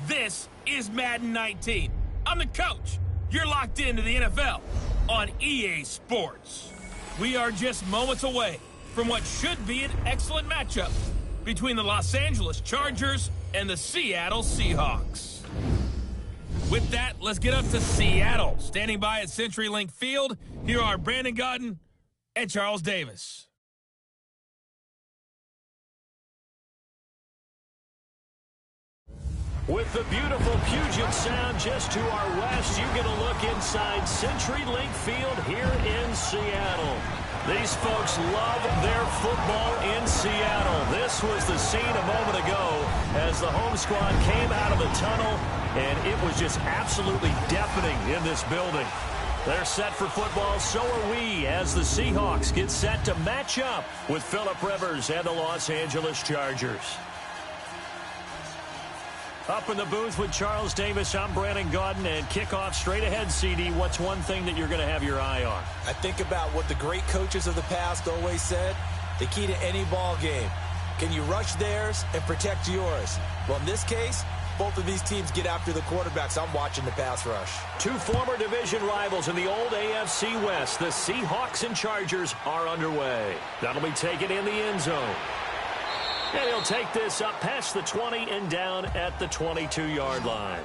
This is Madden 19. I'm the coach. You're locked into the NFL on EA Sports. We are just moments away from what should be an excellent matchup between the Los Angeles Chargers and the Seattle Seahawks. With that, let's get up to Seattle. Standing by at CenturyLink Field, here are Brandon Gaudin and Charles Davis. With the beautiful Puget Sound just to our west, you get a look inside CenturyLink Field here in Seattle. These folks love their football in Seattle. This was the scene a moment ago as the home squad came out of the tunnel, and it was just absolutely deafening in this building. They're set for football, so are we, as the Seahawks get set to match up with Phillip Rivers and the Los Angeles Chargers. Up in the booth with Charles Davis, I'm Brandon Gaudin, and kickoff straight ahead, CD. What's one thing that you're going to have your eye on? I think about what the great coaches of the past always said. The key to any ball game. Can you rush theirs and protect yours? Well, in this case, both of these teams get after the quarterbacks. I'm watching the pass rush. Two former division rivals in the old AFC West, the Seahawks and Chargers, are underway. That'll be taken in the end zone. And he'll take this up past the 20 and down at the 22-yard line.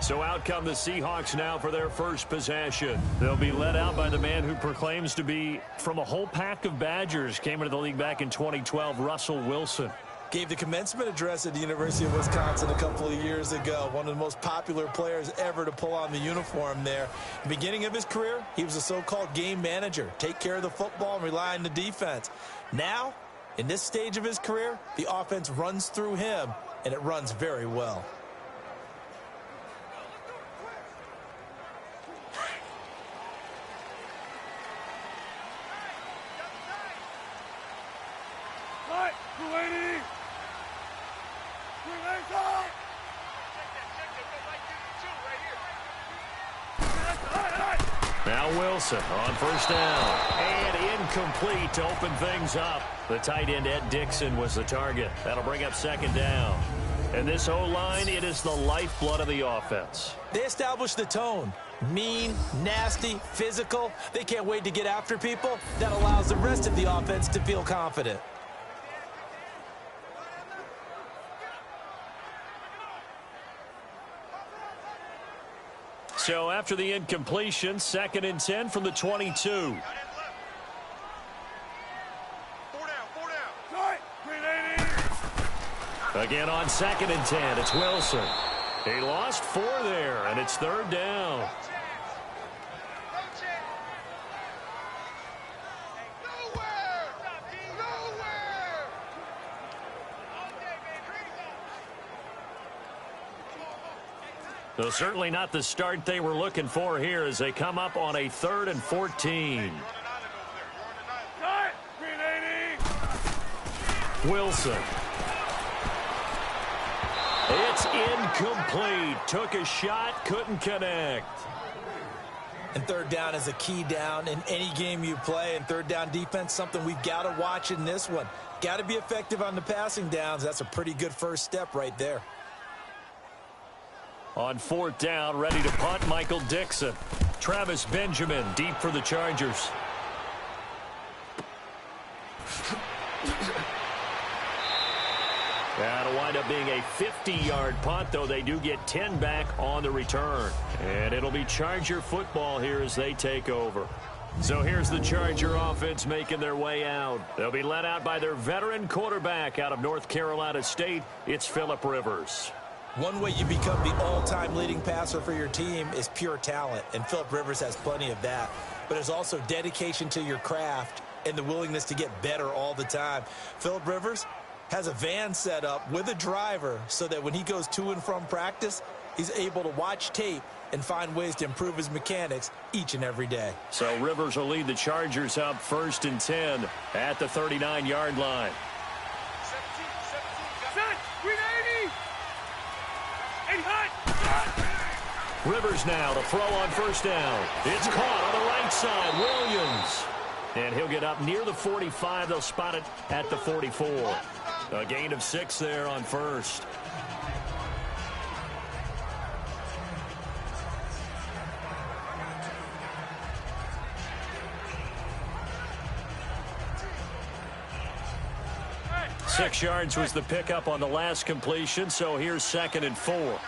So out come the Seahawks now for their first possession. They'll be led out by the man who proclaims to be from a whole pack of Badgers. Came into the league back in 2012, Russell Wilson. Gave the commencement address at the University of Wisconsin a couple of years ago. One of the most popular players ever to pull on the uniform there. The beginning of his career, he was a so-called game manager. Take care of the football and rely on the defense. Now, in this stage of his career, the offense runs through him, and it runs very well. Now Wilson on first down. And incomplete to open things up. The tight end, Ed Dixon, was the target. That'll bring up second down. And this O-line, it is the lifeblood of the offense. They establish the tone. Mean, nasty, physical. They can't wait to get after people. That allows the rest of the offense to feel confident. So after the incompletion, 2nd and 10 from the 22. Again on 2nd and 10, it's Wilson. He lost 4 there, and it's 3rd down. So certainly not the start they were looking for here as they come up on a 3rd and 14. Wilson. It's incomplete. Took a shot, couldn't connect. And 3rd down is a key down in any game you play. And 3rd down defense, something we've got to watch in this one. Got to be effective on the passing downs. That's a pretty good first step right there. On 4th down, ready to punt, Michael Dixon. Travis Benjamin deep for the Chargers. That'll wind up being a 50-yard punt, though they do get 10 back on the return. And it'll be Charger football here as they take over. So here's the Charger offense making their way out. They'll be led out by their veteran quarterback out of North Carolina State. It's Phillip Rivers. One way you become the all-time leading passer for your team is pure talent, and Phillip Rivers has plenty of that. But there's also dedication to your craft and the willingness to get better all the time. Phillip Rivers has a van set up with a driver so that when he goes to and from practice, he's able to watch tape and find ways to improve his mechanics each and every day. So Rivers will lead the Chargers up 1st and 10 at the 39-yard line. Rivers now to throw on first down. It's caught on the right side. Williams. And he'll get up near the 45. They'll spot it at the 44. A gain of 6 there on first. Six yards was the pickup on the last completion, so here's 2nd and 4.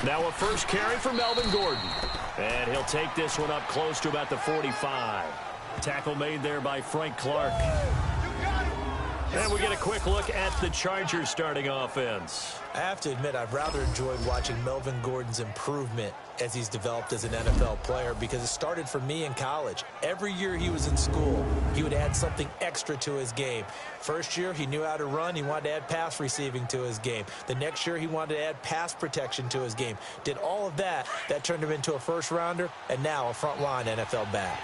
Now a first carry for Melvin Gordon. And he'll take this one up close to about the 45. Tackle made there by Frank Clark. And we get a quick look at the Chargers starting offense. I have to admit, I've rather enjoyed watching Melvin Gordon's improvement as he's developed as an NFL player, because it started for me in college. Every year he was in school, he would add something extra to his game. First year, he knew how to run. He wanted to add pass receiving to his game. The next year, he wanted to add pass protection to his game. Did all of that. That turned him into a first-rounder, and now a front-line NFL back.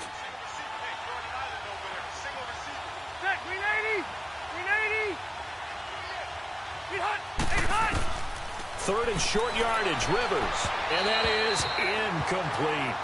Third and short yardage, Rivers. And that is incomplete.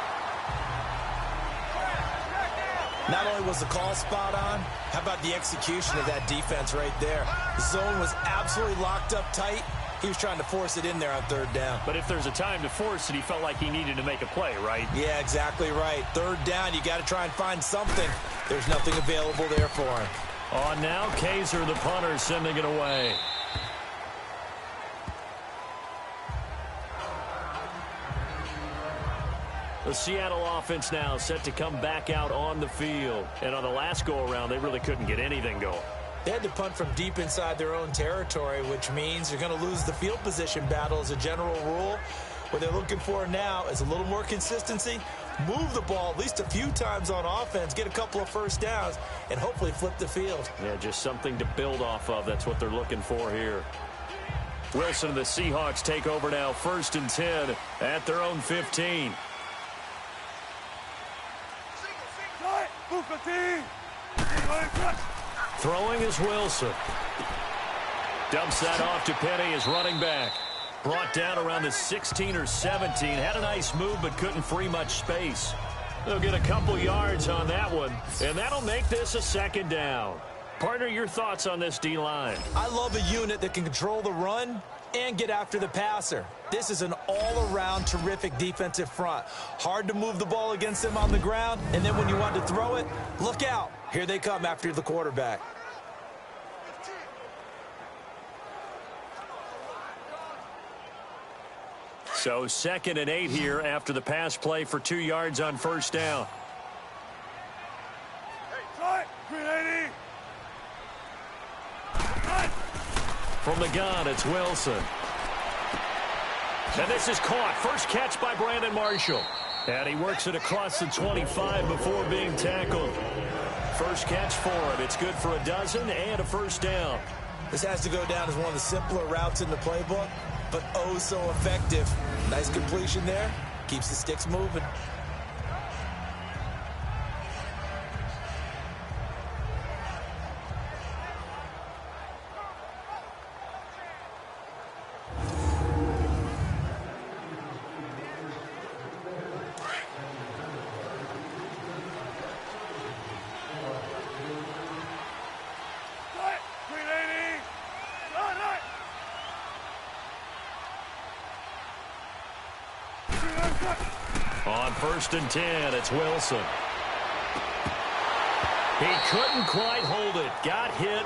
Not only was the call spot on, how about the execution of that defense right there? The zone was absolutely locked up tight. He was trying to force it in there on 3rd down. But if there's a time to force it, he felt like he needed to make a play, right? Yeah, exactly right. 3rd down, you got to try and find something. There's nothing available there for him. On now, Kaiser, the punter, sending it away. The Seattle offense now set to come back out on the field. And on the last go-around, they really couldn't get anything going. They had to punt from deep inside their own territory, which means you're going to lose the field position battle as a general rule. What they're looking for now is a little more consistency, move the ball at least a few times on offense, get a couple of first downs, and hopefully flip the field. Yeah, just something to build off of. That's what they're looking for here. Wilson and the Seahawks take over now, 1st and 10 at their own 15. Throwing is Wilson. Dumps that off to Penny, his running back. Brought down around the 16 or 17. Had a nice move, but couldn't free much space. They'll get a couple yards on that one, and that'll make this a 2nd down. Partner, your thoughts on this D-line? I love a unit that can control the run and get after the passer. This is an all-around terrific defensive front. Hard to move the ball against them on the ground, and then when you want to throw it, look out. Here they come after the quarterback. So 2nd and 8 here after the pass play for 2 yards on 1st down. From the gun, it's Wilson. And this is caught. First catch by Brandon Marshall. And he works it across the 25 before being tackled. First catch for him. It's good for a dozen and a 1st down. This has to go down as one of the simpler routes in the playbook, but oh so effective. Nice completion there. Keeps the sticks moving. On 1st and 10, it's Wilson. He couldn't quite hold it. Got hit.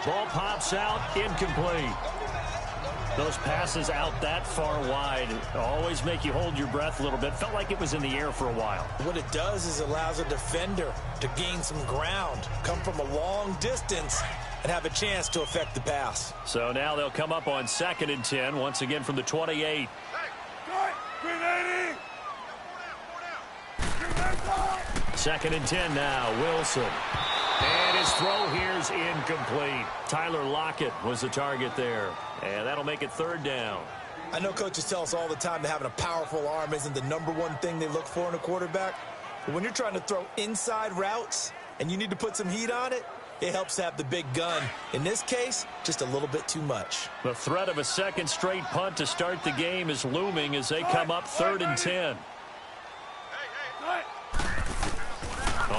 Ball pops out. Incomplete. Those passes out that far wide always make you hold your breath a little bit. Felt like it was in the air for a while. What it does is it allows a defender to gain some ground, come from a long distance, and have a chance to affect the pass. So now they'll come up on 2nd and 10, once again from the 28. 2nd and 10 now, Wilson. And his throw here's incomplete. Tyler Lockett was the target there. And that'll make it 3rd down. I know coaches tell us all the time that having a powerful arm isn't the #1 thing they look for in a quarterback. But when you're trying to throw inside routes and you need to put some heat on it, it helps to have the big gun. In this case, just a little bit too much. The threat of a 2nd straight punt to start the game is looming as they come up 3rd and 10.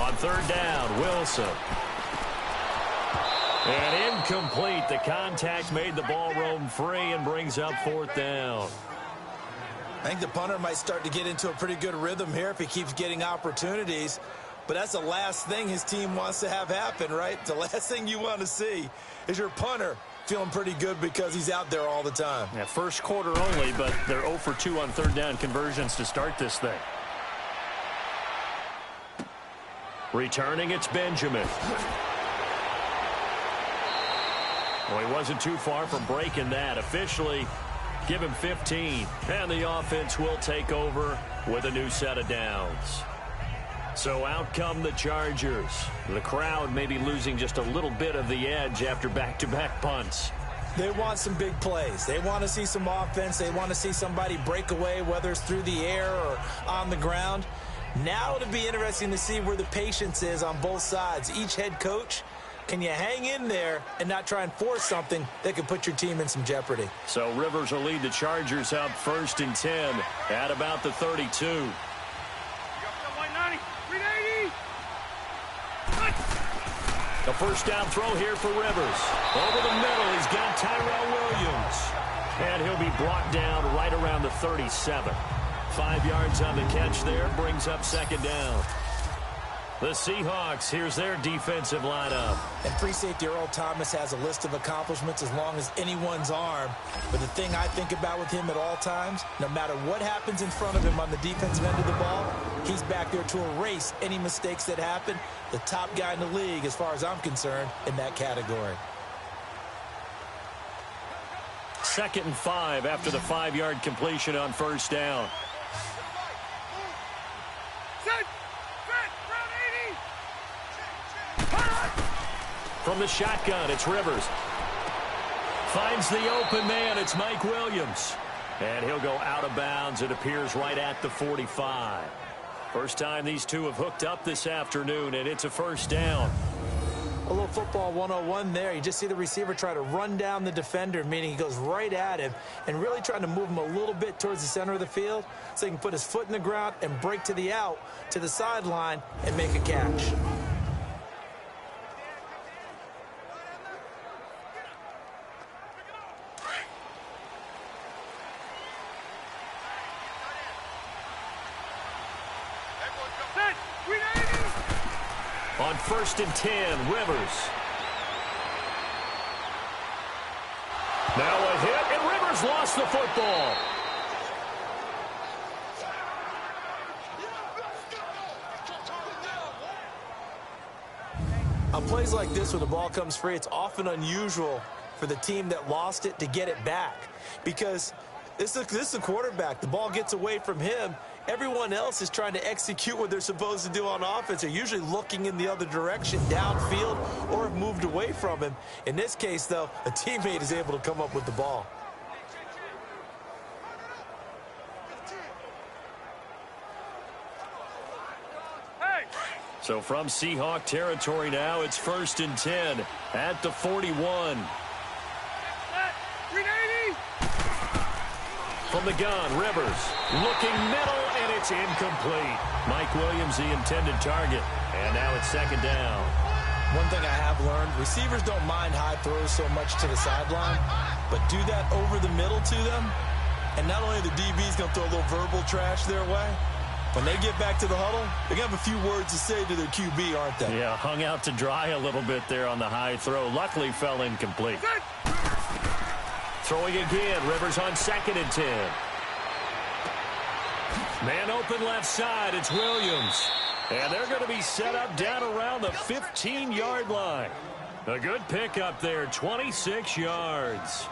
On third down, Wilson. And incomplete. The contact made the ball roam free and brings up fourth down. I think the punter might start to get into a pretty good rhythm here if he keeps getting opportunities. But that's the last thing his team wants to have happen, right? The last thing you want to see is your punter feeling pretty good because he's out there all the time. Yeah, first quarter only, but they're 0 for 2 on third down conversions to start this thing. Returning, it's Benjamin. Well, he wasn't too far from breaking that. Officially, give him 15. And the offense will take over with a new set of downs. So out come the Chargers. The crowd may be losing just a little bit of the edge after back-to-back punts. They want some big plays. They want to see some offense. They want to see somebody break away, whether it's through the air or on the ground. Now it'll be interesting to see where the patience is on both sides. Each head coach, can you hang in there and not try and force something that could put your team in some jeopardy? So Rivers will lead the Chargers up 1st and 10 at about the 32. The first down throw here for Rivers. Over the middle, he's got Tyrell Williams. And he'll be brought down right around the 37. 5 yards on the catch there, brings up second down. The Seahawks, here's their defensive lineup. And free safety Earl Thomas has a list of accomplishments as long as anyone's arm. But the thing I think about with him at all times, no matter what happens in front of him on the defensive end of the ball, he's back there to erase any mistakes that happen. The top guy in the league, as far as I'm concerned, in that category. 2nd and 5 after the 5-yard completion on first down. From the shotgun, it's Rivers. Finds the open man, it's Mike Williams. And he'll go out of bounds, it appears, right at the 45. First time these two have hooked up this afternoon, and it's a first down. A little football 101 there. You just see the receiver try to run down the defender, meaning he goes right at him and really trying to move him a little bit towards the center of the field so he can put his foot in the ground and break to the out, to the sideline, and make a catch. On 1st and 10, Rivers. Now a hit, and Rivers lost the football. On plays like this where the ball comes free, it's often unusual for the team that lost it to get it back. Because this is a quarterback. The ball gets away from him. Everyone else is trying to execute what they're supposed to do on offense. They're usually looking in the other direction, downfield, or have moved away from him. In this case, though, a teammate is able to come up with the ball. So from Seahawk territory now, it's 1st and 10 at the 41. From the gun, Rivers looking middle, and it's incomplete. Mike Williams, the intended target. And now it's 2nd down. One thing I have learned, receivers don't mind high throws so much to the sideline, but do that over the middle to them, and not only the DB's going to throw a little verbal trash their way, when they get back to the huddle, they're going to have a few words to say to their QB, aren't they? Yeah, hung out to dry a little bit there on the high throw. Luckily fell incomplete. Throwing again, Rivers on 2nd and 10. Man open left side, it's Williams. And they're going to be set up down around the 15-yard line. A good pickup there, 26 yards.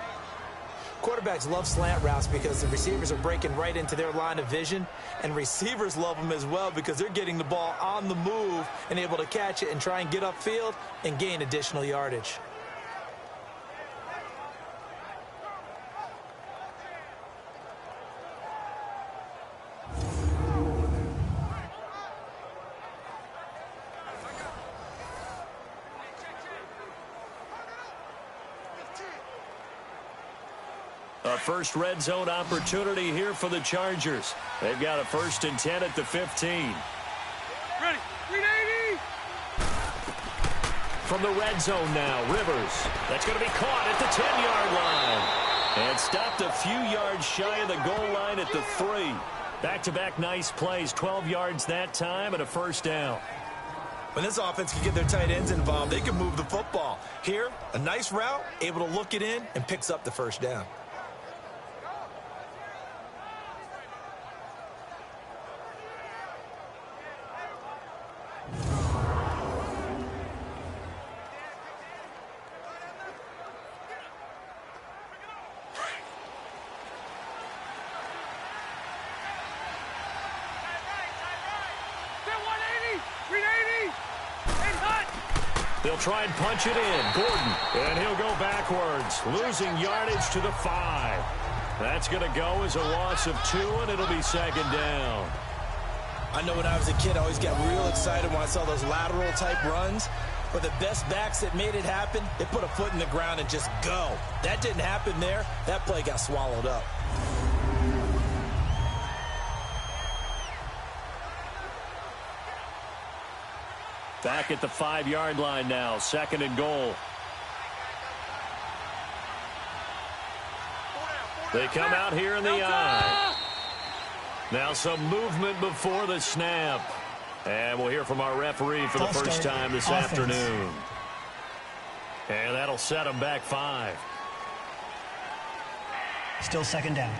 Quarterbacks love slant routes because the receivers are breaking right into their line of vision, and receivers love them as well because they're getting the ball on the move and able to catch it and try and get upfield and gain additional yardage. A first red zone opportunity here for the Chargers. They've got a 1st and 10 at the 15. Ready. 380. From the red zone now, Rivers. That's going to be caught at the 10-yard line. And stopped a few yards shy of the goal line at the 3. Back-to-back nice plays, 12 yards that time and a first down. When this offense can get their tight ends involved, they can move the football. Here, a nice route, able to look it in, and picks up the first down. They'll try and punch it in. Gordon. And he'll go backwards, losing yardage to the 5. That's going to go as a loss of 2, and it'll be second down. I know when I was a kid, I always got real excited when I saw those lateral-type runs. But the best backs that made it happen, they put a foot in the ground and just go. That didn't happen there. That play got swallowed up. Back at the 5-yard line now, second and goal. They come out here in the eye. Now some movement before the snap. And we'll hear from our referee for the first time this afternoon. And that'll set them back 5. Still second down.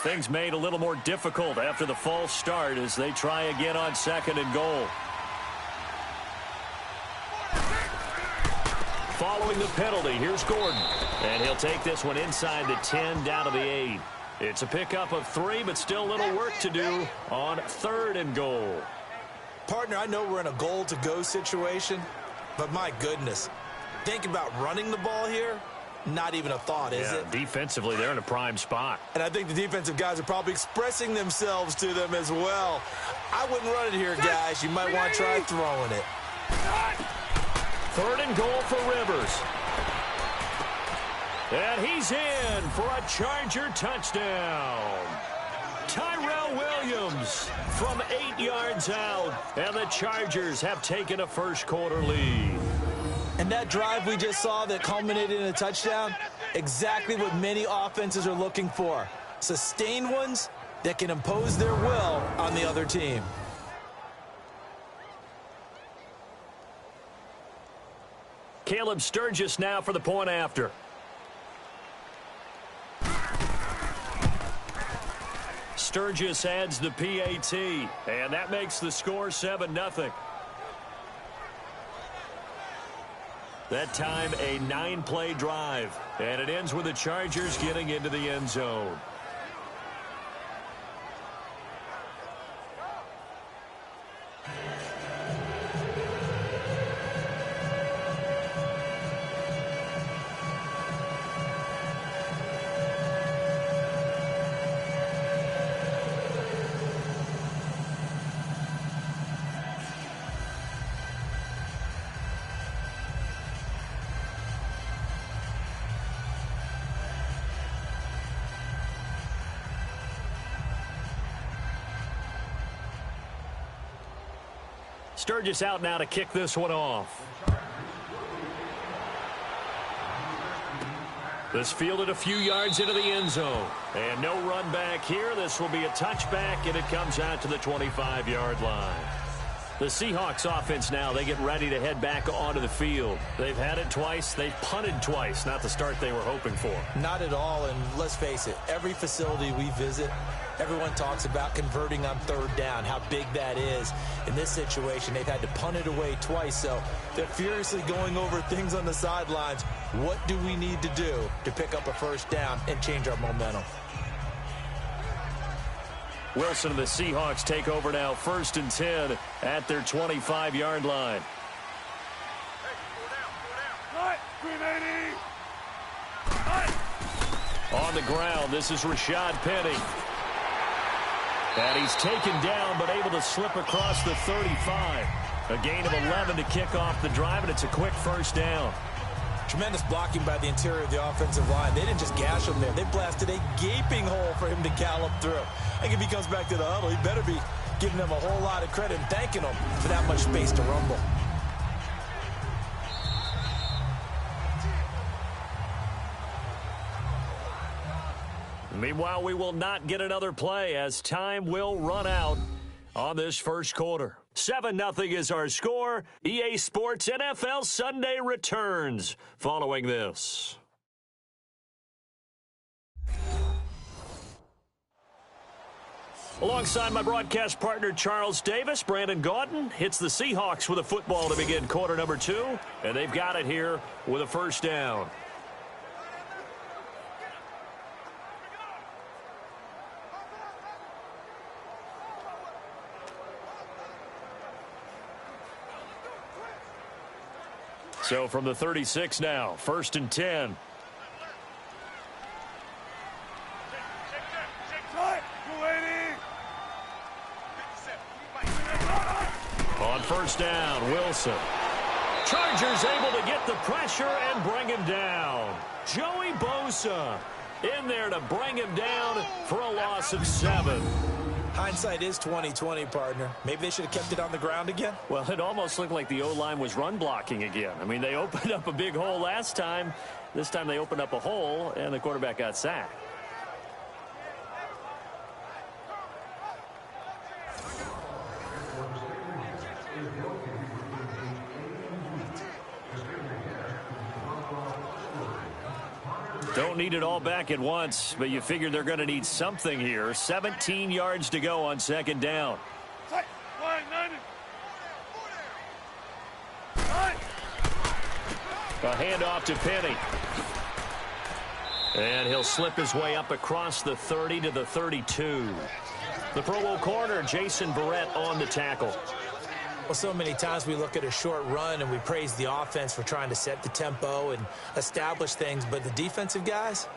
Things made a little more difficult after the false start as they try again on second and goal. Following the penalty, here's Gordon. And he'll take this one inside the 10 down to the 8. It's a pickup of 3, but still a little work to do on third and goal. Partner, I know we're in a goal-to-go situation, but my goodness, think about running the ball here. Not even a thought, is it? Defensively, they're in a prime spot. And I think the defensive guys are probably expressing themselves to them as well. I wouldn't run it here, guys. You might want to try throwing it. Third and goal for Rivers. And he's in for a Charger touchdown. Tyrell Williams from 8 yards out. And the Chargers have taken a first-quarter lead. And that drive we just saw that culminated in a touchdown, exactly what many offenses are looking for. Sustained ones that can impose their will on the other team. Caleb Sturgis now for the point after. Sturgis adds the PAT, and that makes the score 7-0. That time, a 9-play drive, and it ends with the Chargers getting into the end zone. Sturgis out now to kick this one off. This fielded a few yards into the end zone. And no run back here. This will be a touchback, and it comes out to the 25-yard line. The Seahawks offense now, they get ready to head back onto the field. They've had it twice. They've punted twice. Not the start they were hoping for. Not at all, and let's face it, every facility we visit, everyone talks about converting on third down, how big that is. In this situation, they've had to punt it away twice, so they're furiously going over things on the sidelines. What do we need to do to pick up a first down and change our momentum? Wilson and the Seahawks take over now, 1st and 10 at their 25-yard line. On the ground, this is Rashad Penny. And he's taken down, but able to slip across the 35. A gain of 11 to kick off the drive, and it's a quick first down. Tremendous blocking by the interior of the offensive line. They didn't just gash him there. They blasted a gaping hole for him to gallop through. I think if he comes back to the huddle, he better be giving them a whole lot of credit and thanking them for that much space to rumble. Meanwhile, we will not get another play as time will run out on this first quarter. 7-0 is our score. EA Sports NFL Sunday returns following this. Alongside my broadcast partner, Charles Davis, Brandon Gaudin hits the Seahawks with a football to begin quarter number 2, and they've got it here with a first down. So from the 36 now, 1st and 10. On first down, Wilson. Chargers able to get the pressure and bring him down. Joey Bosa in there to bring him down for a loss of 7. Hindsight is 20/20, partner. Maybe they should have kept it on the ground again. Well, it almost looked like the O-line was run blocking again. I mean, they opened up a big hole last time. This time they opened up a hole, and the quarterback got sacked. Don't need it all back at once, but you figure they're going to need something here. 17 yards to go on second down. A handoff to Penny. And he'll slip his way up across the 30 to the 32. The Pro Bowl corner, Jason Verrett, on the tackle. Well, so many times we look at a short run and we praise the offense for trying to set the tempo and establish things, but the defensive guys,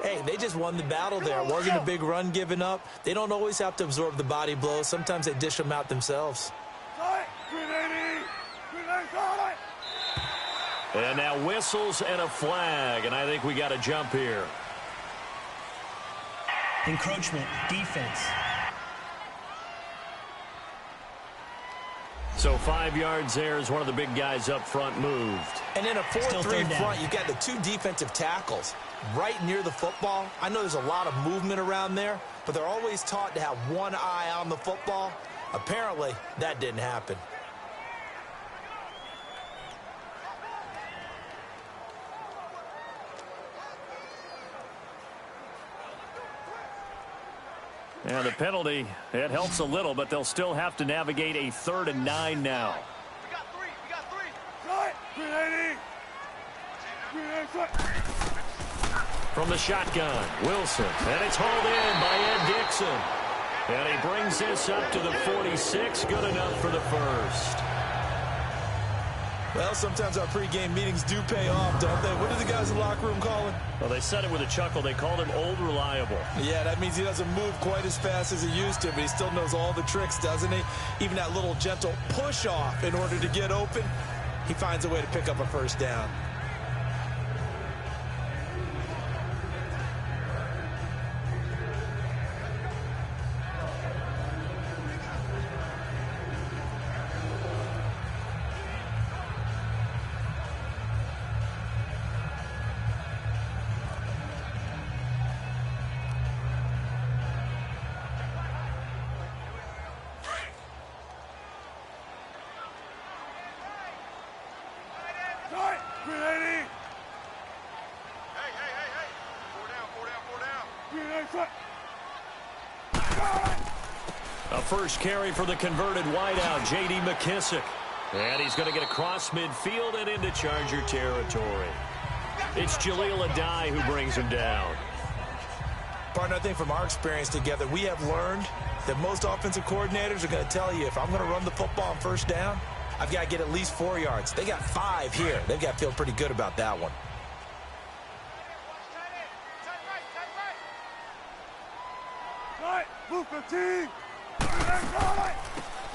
hey, they just won the battle there. It wasn't a big run given up. They don't always have to absorb the body blows. Sometimes they dish them out themselves. And now whistles and a flag, and I think we got a jump here. Encroachment, defense. So 5 yards there as one of the big guys up front moved. And in a 4-3 front, you've got the 2 defensive tackles right near the football. I know there's a lot of movement around there, but they're always taught to have one eye on the football. Apparently, that didn't happen. And the penalty, it helps a little, but they'll still have to navigate a 3rd and 9 now. We got three. From the shotgun, Wilson, and it's hauled in by Ed Dixon. And he brings this up to the 46, good enough for the first. Well, sometimes our pregame meetings do pay off, don't they? What do the guys in the locker room call him? Well, they said it with a chuckle. They called him Old Reliable. Yeah, that means he doesn't move quite as fast as he used to, but he still knows all the tricks, doesn't he? Even that little gentle push-off in order to get open, he finds a way to pick up a first down. A first carry for the converted wideout, J.D. McKissick. And he's going to get across midfield and into Charger territory. It's Jaleel Adai who brings him down. Partner, I think from our experience together, we have learned that most offensive coordinators are going to tell you, if I'm going to run the football on first down, I've got to get at least 4 yards. They got 5 here. They've got to feel pretty good about that one.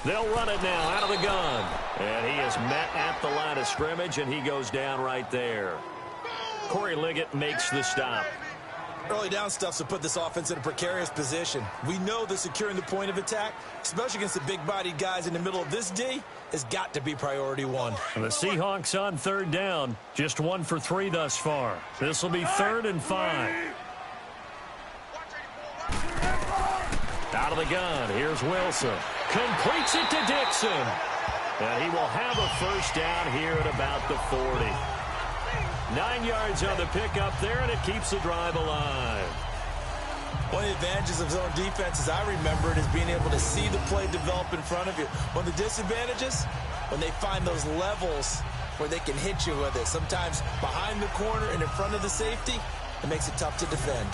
They'll run it now out of the gun. And he is met at the line of scrimmage, and he goes down right there. Corey Liggett makes the stop. Early down stuff to put this offense in a precarious position. We know that securing the point of attack, especially against the big-bodied guys in the middle of this D, has got to be priority one. And the Seahawks on third down. Just 1 for 3 thus far. This will be 3rd and 5. Out of the gun. Here's Wilson. Completes it to Dixon. And he will have a first down here at about the 40. 9 yards on the pickup there, and it keeps the drive alive. One of the advantages of zone defense, as I remember it, is being able to see the play develop in front of you. One of the disadvantages, when they find those levels where they can hit you with it, sometimes behind the corner and in front of the safety, it makes it tough to defend.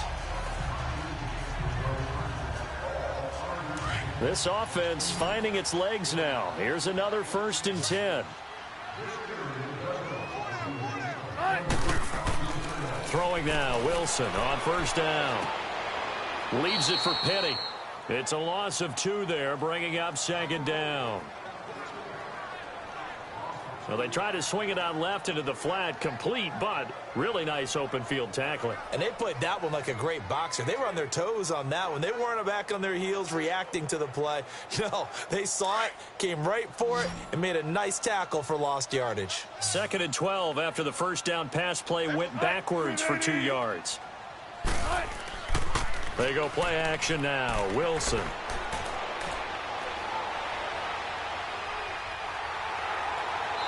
This offense finding its legs now. Here's another 1st and 10. Throwing now, Wilson on 1st down. Leads it for Penny. It's a loss of 2 there, bringing up 2nd down. Well, they try to swing it out left into the flat, complete, but really nice open field tackling. And they played that one like a great boxer. They were on their toes on that one. They weren't back on their heels reacting to the play. No, they saw it, came right for it, and made a nice tackle for lost yardage. 2nd and 12 after the 1st down pass play went backwards for 2 yards. They go play action now. Wilson.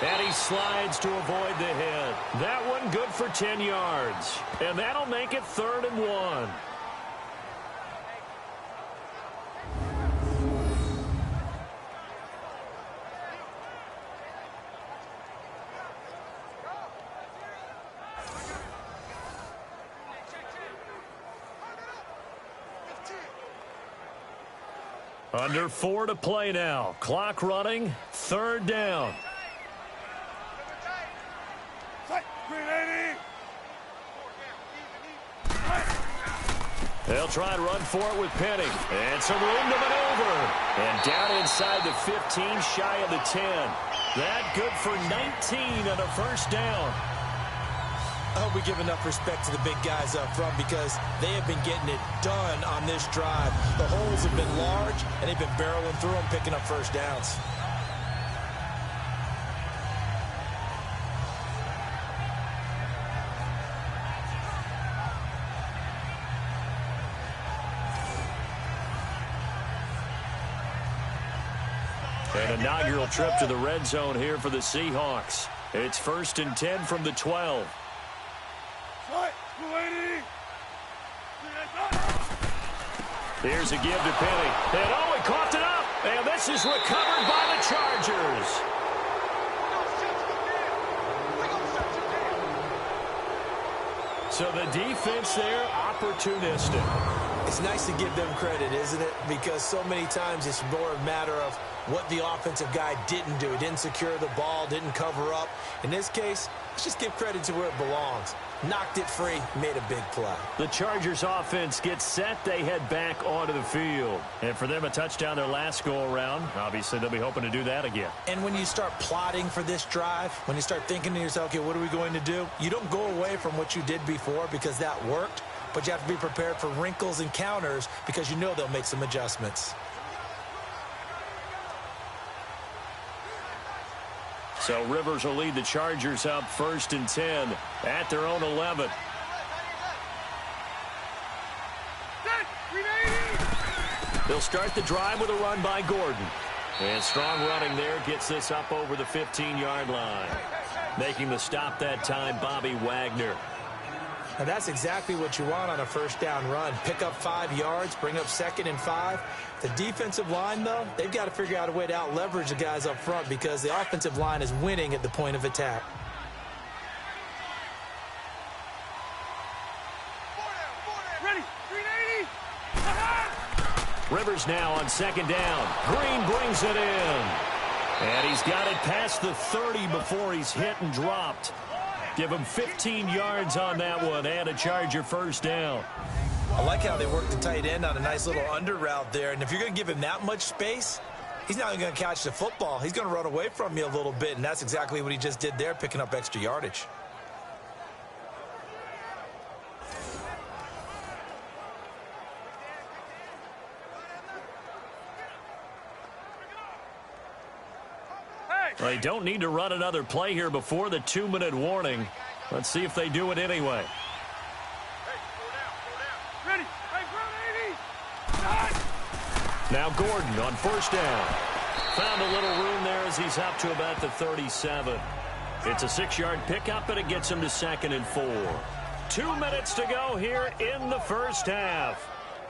And he slides to avoid the hit. That one good for 10 yards. And that'll make it 3rd and 1. Under 4 to play now. Clock running. 3rd down. They'll try and run for it with Penny. And some room to maneuver. And down inside the 15, shy of the 10. That good for 19 on a 1st down. I hope we give enough respect to the big guys up front because they have been getting it done on this drive. The holes have been large, and they've been barreling through them, picking up 1st downs. An inaugural trip to the red zone here for the Seahawks. It's 1st and 10 from the 12. Here's a give to Penny. And oh, he coughed it up. And this is recovered by the Chargers. So the defense there, opportunistic. It's nice to give them credit, isn't it? Because so many times it's more a matter of what the offensive guy didn't do. Didn't secure the ball, didn't cover up. In this case, let's just give credit to where it belongs. Knocked it free, made a big play. The Chargers offense gets set. They head back onto the field. And for them, a touchdown their last go-around. Obviously, they'll be hoping to do that again. And when you start plotting for this drive, when you start thinking to yourself, okay, what are we going to do? You don't go away from what you did before because that worked. But you have to be prepared for wrinkles and counters because you know they'll make some adjustments. So Rivers will lead the Chargers up 1st and 10 at their own 11. They'll start the drive with a run by Gordon. And strong running there gets this up over the 15-yard line. Making the stop that time, Bobby Wagner. And that's exactly what you want on a 1st down run. Pick up 5 yards, bring up 2nd and 5. The defensive line, though, they've got to figure out a way to out-leverage the guys up front because the offensive line is winning at the point of attack. Ready, 380. Rivers now on 2nd down. Green brings it in. And he's got it past the 30 before he's hit and dropped. Give him 15 yards on that one and a Charger 1st down. I like how they work the tight end on a nice little under route there. And if you're going to give him that much space, he's not going to catch the football. He's going to run away from you a little bit, and that's exactly what he just did there, picking up extra yardage. They don't need to run another play here before the 2-minute warning. Let's see if they do it anyway. Ready. Hey, ground 80. Now Gordon on first down. Found a little room there as he's up to about the 37. It's a 6-yard pickup, and it gets him to 2nd and 4. 2 minutes to go here in the first half.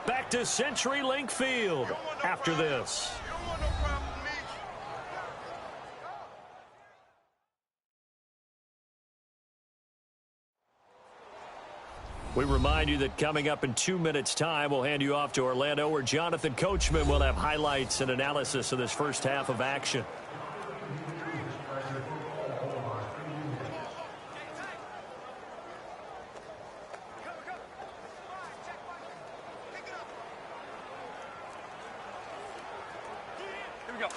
Back to CenturyLink Field after this. We remind you that coming up in 2 minutes' time, we'll hand you off to Orlando, where Jonathan Coachman will have highlights and analysis of this first half of action. Here we go.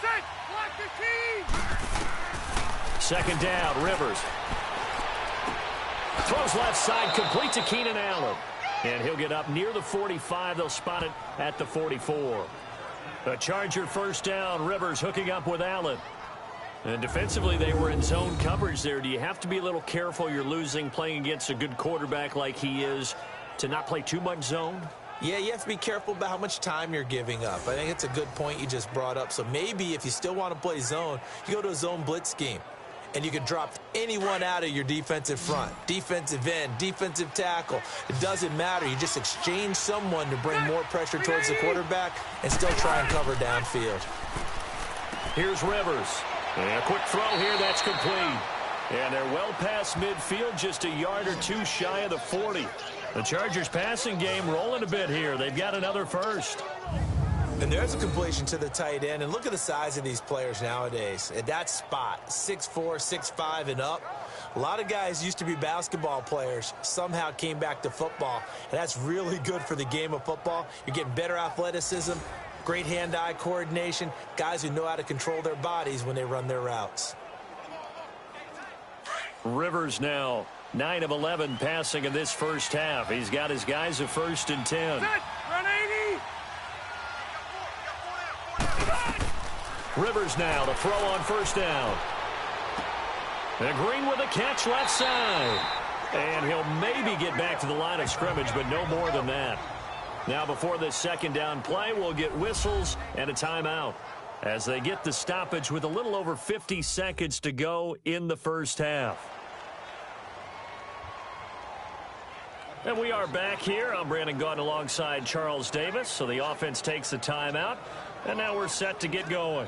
Set. Block the key. 2nd down, Rivers. Throws left side, complete to Keenan Allen. And he'll get up near the 45. They'll spot it at the 44. The Charger first down. Rivers hooking up with Allen. And defensively, they were in zone coverage there. Do you have to be a little careful? You're losing, playing against a good quarterback like he is, to not play too much zone? Yeah, you have to be careful about how much time you're giving up. I think it's a good point you just brought up. So maybe if you still want to play zone, you go to a zone blitz scheme. And you can drop anyone out of your defensive front, defensive end, defensive tackle. It doesn't matter. You just exchange someone to bring more pressure towards the quarterback and still try and cover downfield. Here's Rivers. And a quick throw here, that's complete. And they're well past midfield, just a yard or two shy of the 40. The Chargers passing game rolling a bit here. They've got another first. And there's a completion to the tight end. And look at the size of these players nowadays. At that spot, 6'4", 6'5", and up. A lot of guys used to be basketball players, somehow came back to football. And that's really good for the game of football. You're getting better athleticism, great hand-eye coordination, guys who know how to control their bodies when they run their routes. Rivers now 9 of 11 passing in this first half. He's got his guys a 1st and 10. Set. Run 80. Rivers now to throw on first down. And Green with a catch left side. And he'll maybe get back to the line of scrimmage, but no more than that. Now before this 2nd down play, we'll get whistles and a timeout as they get the stoppage with a little over 50 seconds to go in the first half. And we are back here. I'm Brandon Gaudin alongside Charles Davis. So the offense takes the timeout, and now we're set to get going.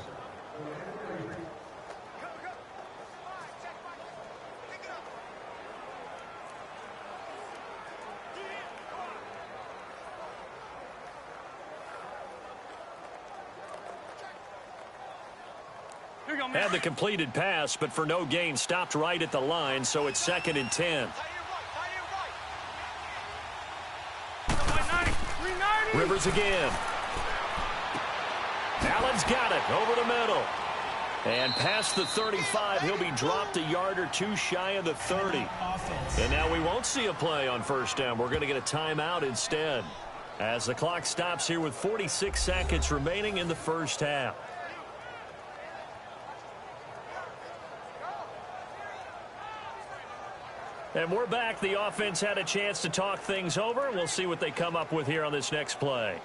Had the completed pass, but for no gain, stopped right at the line, so it's 2nd and 10. Rivers again. Allen's got it over the middle. And past the 35, he'll be dropped a yard or two shy of the 30. And now we won't see a play on first down. We're going to get a timeout instead, as the clock stops here with 46 seconds remaining in the first half. And we're back. The offense had a chance to talk things over. We'll see what they come up with here on this next play.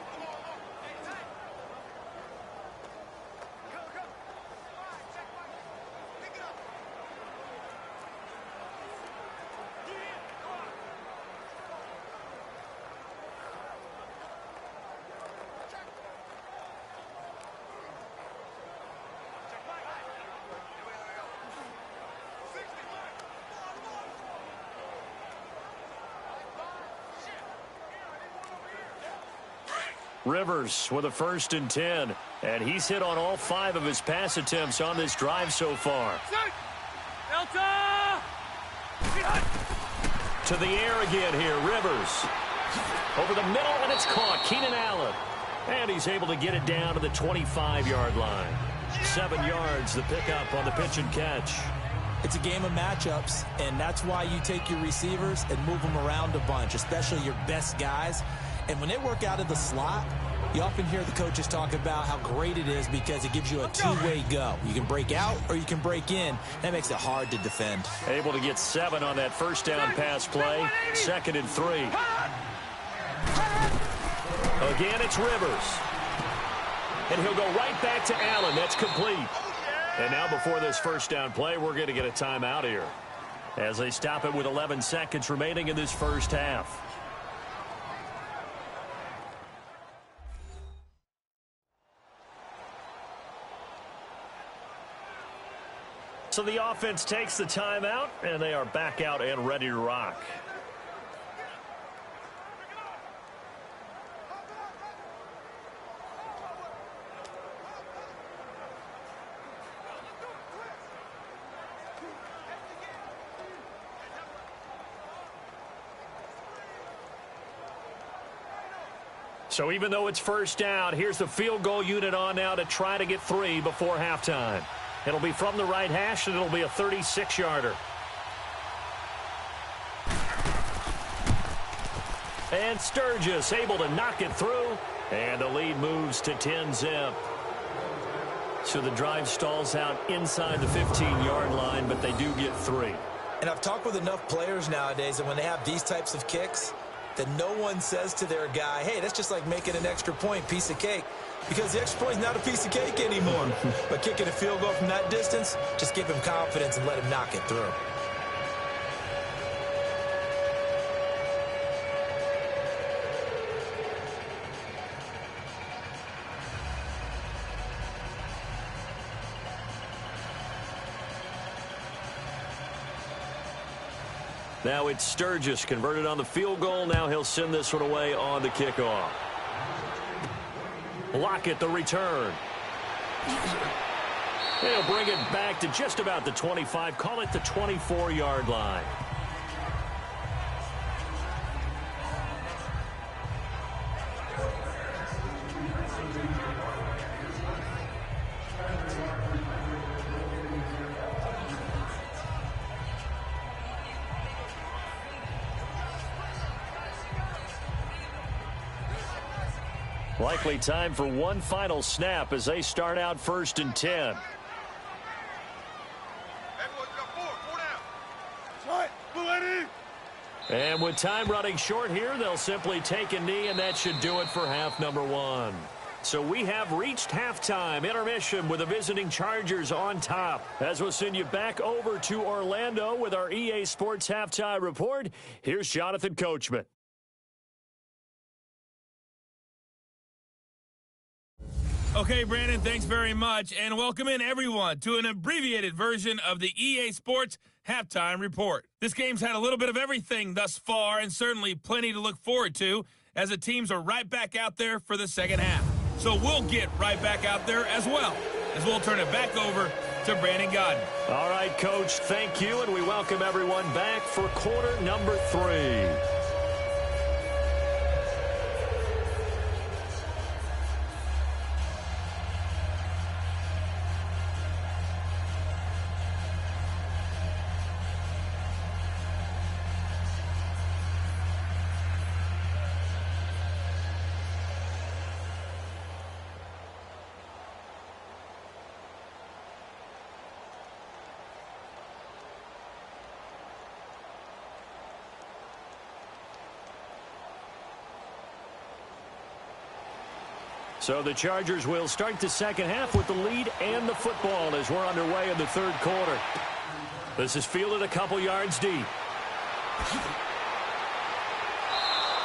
Rivers with a 1st and 10, and he's hit on all 5 of his pass attempts on this drive so far. Delta! To the air again here, Rivers. Over the middle, and it's caught. Keenan Allen. And he's able to get it down to the 25-yard line. 7 yards, the pickup on the pitch and catch. It's a game of matchups, and that's why you take your receivers and move them around a bunch, especially your best guys. And when they work out of the slot, you often hear the coaches talk about how great it is because it gives you a two-way go. You can break out or you can break in. That makes it hard to defend. Able to get 7 on that first down pass play. 2nd and 3. Again, it's Rivers. And he'll go right back to Allen. That's complete. And now before this first down play, we're going to get a timeout here as they stop it with 11 seconds remaining in this first half. So the offense takes the timeout, and they are back out and ready to rock. So even though it's first down, here's the field goal unit on now to try to get 3 before halftime. It'll be from the right hash, and it'll be a 36-yarder. And Sturgis able to knock it through, and the lead moves to 10-zip. So the drive stalls out inside the 15-yard line, but they do get 3. And I've talked with enough players nowadays that when they have these types of kicks, that no one says to their guy, hey, that's just like making an extra point, piece of cake. Because the extra point is not a piece of cake anymore. But kicking a field goal from that distance, just give him confidence and let him knock it through. Now it's Sturgis converted on the field goal. Now he'll send this one away on the kickoff. Lockett the return. He'll bring it back to just about the 25. Call it the 24-yard line. Likely time for one final snap as they start out 1st and 10. And with time running short here, they'll simply take a knee, and that should do it for half number 1. So we have reached halftime intermission with the visiting Chargers on top. As we'll send you back over to Orlando with our EA Sports Halftime Report, here's Jonathan Coachman. Okay, Brandon, thanks very much, and welcome in everyone to an abbreviated version of the EA Sports Halftime Report. This game's had a little bit of everything thus far, and certainly plenty to look forward to, as the teams are right back out there for the second half. So we'll get right back out there as well, as we'll turn it back over to Brandon Godden. All right, Coach, thank you, and we welcome everyone back for quarter number 3. So the Chargers will start the second half with the lead and the football as we're underway in the third quarter. This is fielded a couple yards deep.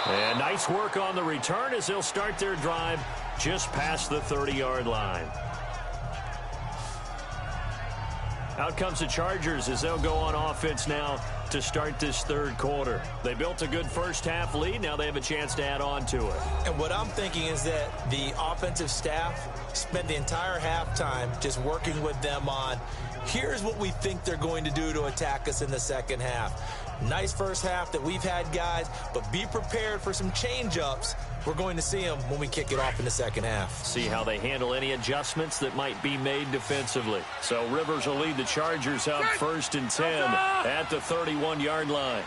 And nice work on the return as they'll start their drive just past the 30-yard line. Out comes the Chargers as they'll go on offense now to start this third quarter. They built a good first half lead. Now they have a chance to add on to it. And what I'm thinking is that the offensive staff spent the entire halftime just working with them on, here's what we think they're going to do to attack us in the second half. Nice first half that we've had, guys, but be prepared for some change-ups. We're going to see them when we kick it off in the second half. See how they handle any adjustments that might be made defensively. So Rivers will lead the Chargers out 1st and 10 at the 31-yard line.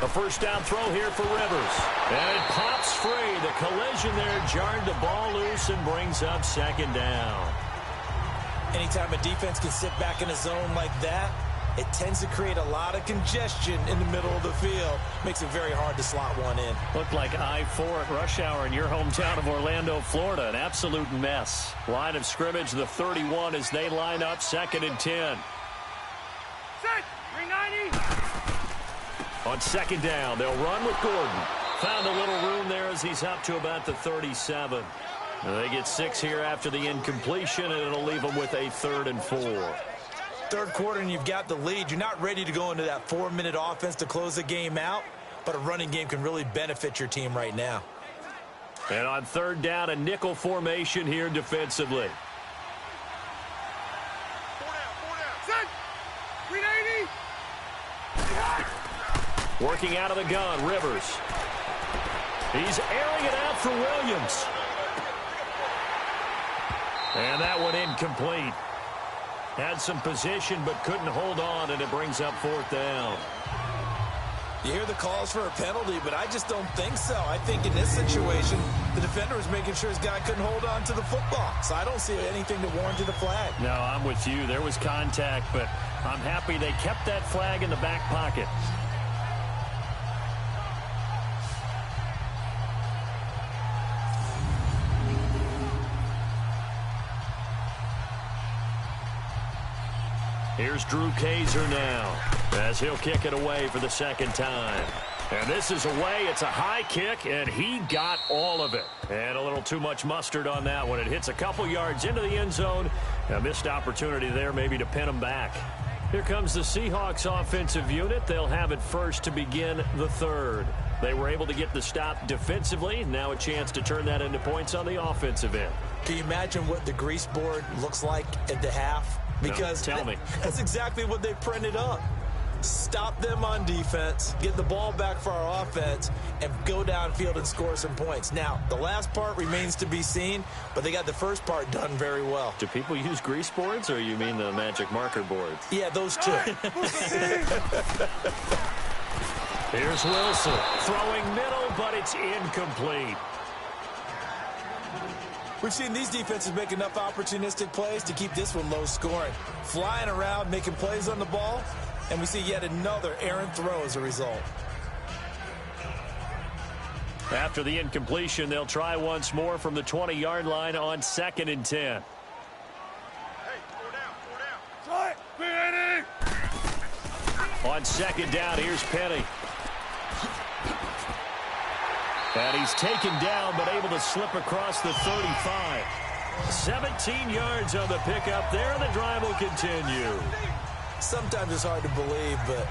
A first down throw here for Rivers. And it pops free. The collision there jarred the ball loose and brings up second down. Anytime a defense can sit back in a zone like that, it tends to create a lot of congestion in the middle of the field. Makes it very hard to slot one in. Looked like I-4 at rush hour in your hometown of Orlando, Florida. An absolute mess. Line of scrimmage, the 31 as they line up, 2nd and 10. Set. 390. On 2nd down, they'll run with Gordon. Found a little room there as he's up to about the 37. They get 6 here after the incompletion, and it'll leave them with a 3rd and 4. Third quarter, and you've got the lead. You're not ready to go into that 4-minute offense to close the game out, but a running game can really benefit your team right now. And on 3rd down, a nickel formation here defensively. 4 down. Set. 390. Working out of the gun, Rivers. He's airing it out for Williams. And that one incomplete. Had some position but couldn't hold on, and it brings up 4th down. You hear the calls for a penalty, but I just don't think so. I think in this situation, the defender was making sure his guy couldn't hold on to the football. So I don't see anything to warrant a flag. No, I'm with you. There was contact, but I'm happy they kept that flag in the back pocket. Here's Drew Kaiser now as he'll kick it away for the 2nd time. And this is away. It's a high kick, and he got all of it. And a little too much mustard on that one. It hits a couple yards into the end zone. A missed opportunity there maybe to pin him back. Here comes the Seahawks offensive unit. They'll have it first to begin the 3rd. They were able to get the stop defensively. Now a chance to turn that into points on the offensive end. Can you imagine what the grease board looks like at the half? Because no, tell me. That's exactly what they printed up. Stop them on defense, get the ball back for our offense, and go downfield and score some points. Now, the last part remains to be seen, but they got the first part done very well. Do people use grease boards, or you mean the magic marker boards? Yeah, those two. Here's Wilson throwing middle, but it's incomplete. We've seen these defenses make enough opportunistic plays to keep this one low scoring. Flying around, making plays on the ball, and we see yet another errant throw as a result. After the incompletion, they'll try once more from the 20-yard line on 2nd and 10. Hey, 4 down. Try it. 380. On 2nd down, here's Penny. And he's taken down, but able to slip across the 35. 17 yards on the pickup there, and the drive will continue. Sometimes it's hard to believe, but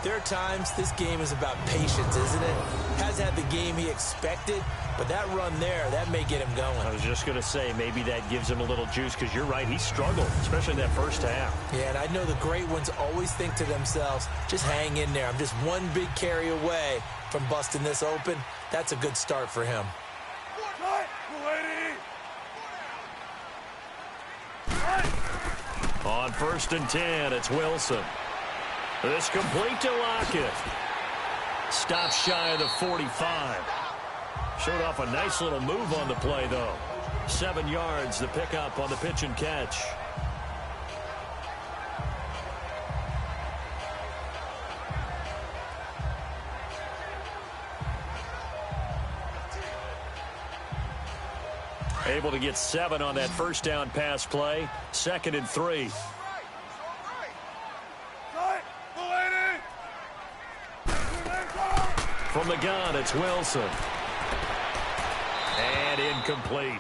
there are times this game is about patience, isn't it? Hasn't had the game he expected, but that run there, that may get him going. I was just going to say, maybe that gives him a little juice, because you're right, he struggled, especially in that first half. Yeah, and I know the great ones always think to themselves, just hang in there. I'm just one big carry away from busting this open. That's a good start for him. On 1st and 10, it's Wilson. This complete to Lockett. Stop shy of the 45. Showed off a nice little move on the play, though. 7 yards, the pickup on the pitch and catch. Able to get 7 on that first down pass play. 2nd and 3. From the gun, it's Wilson. And incomplete.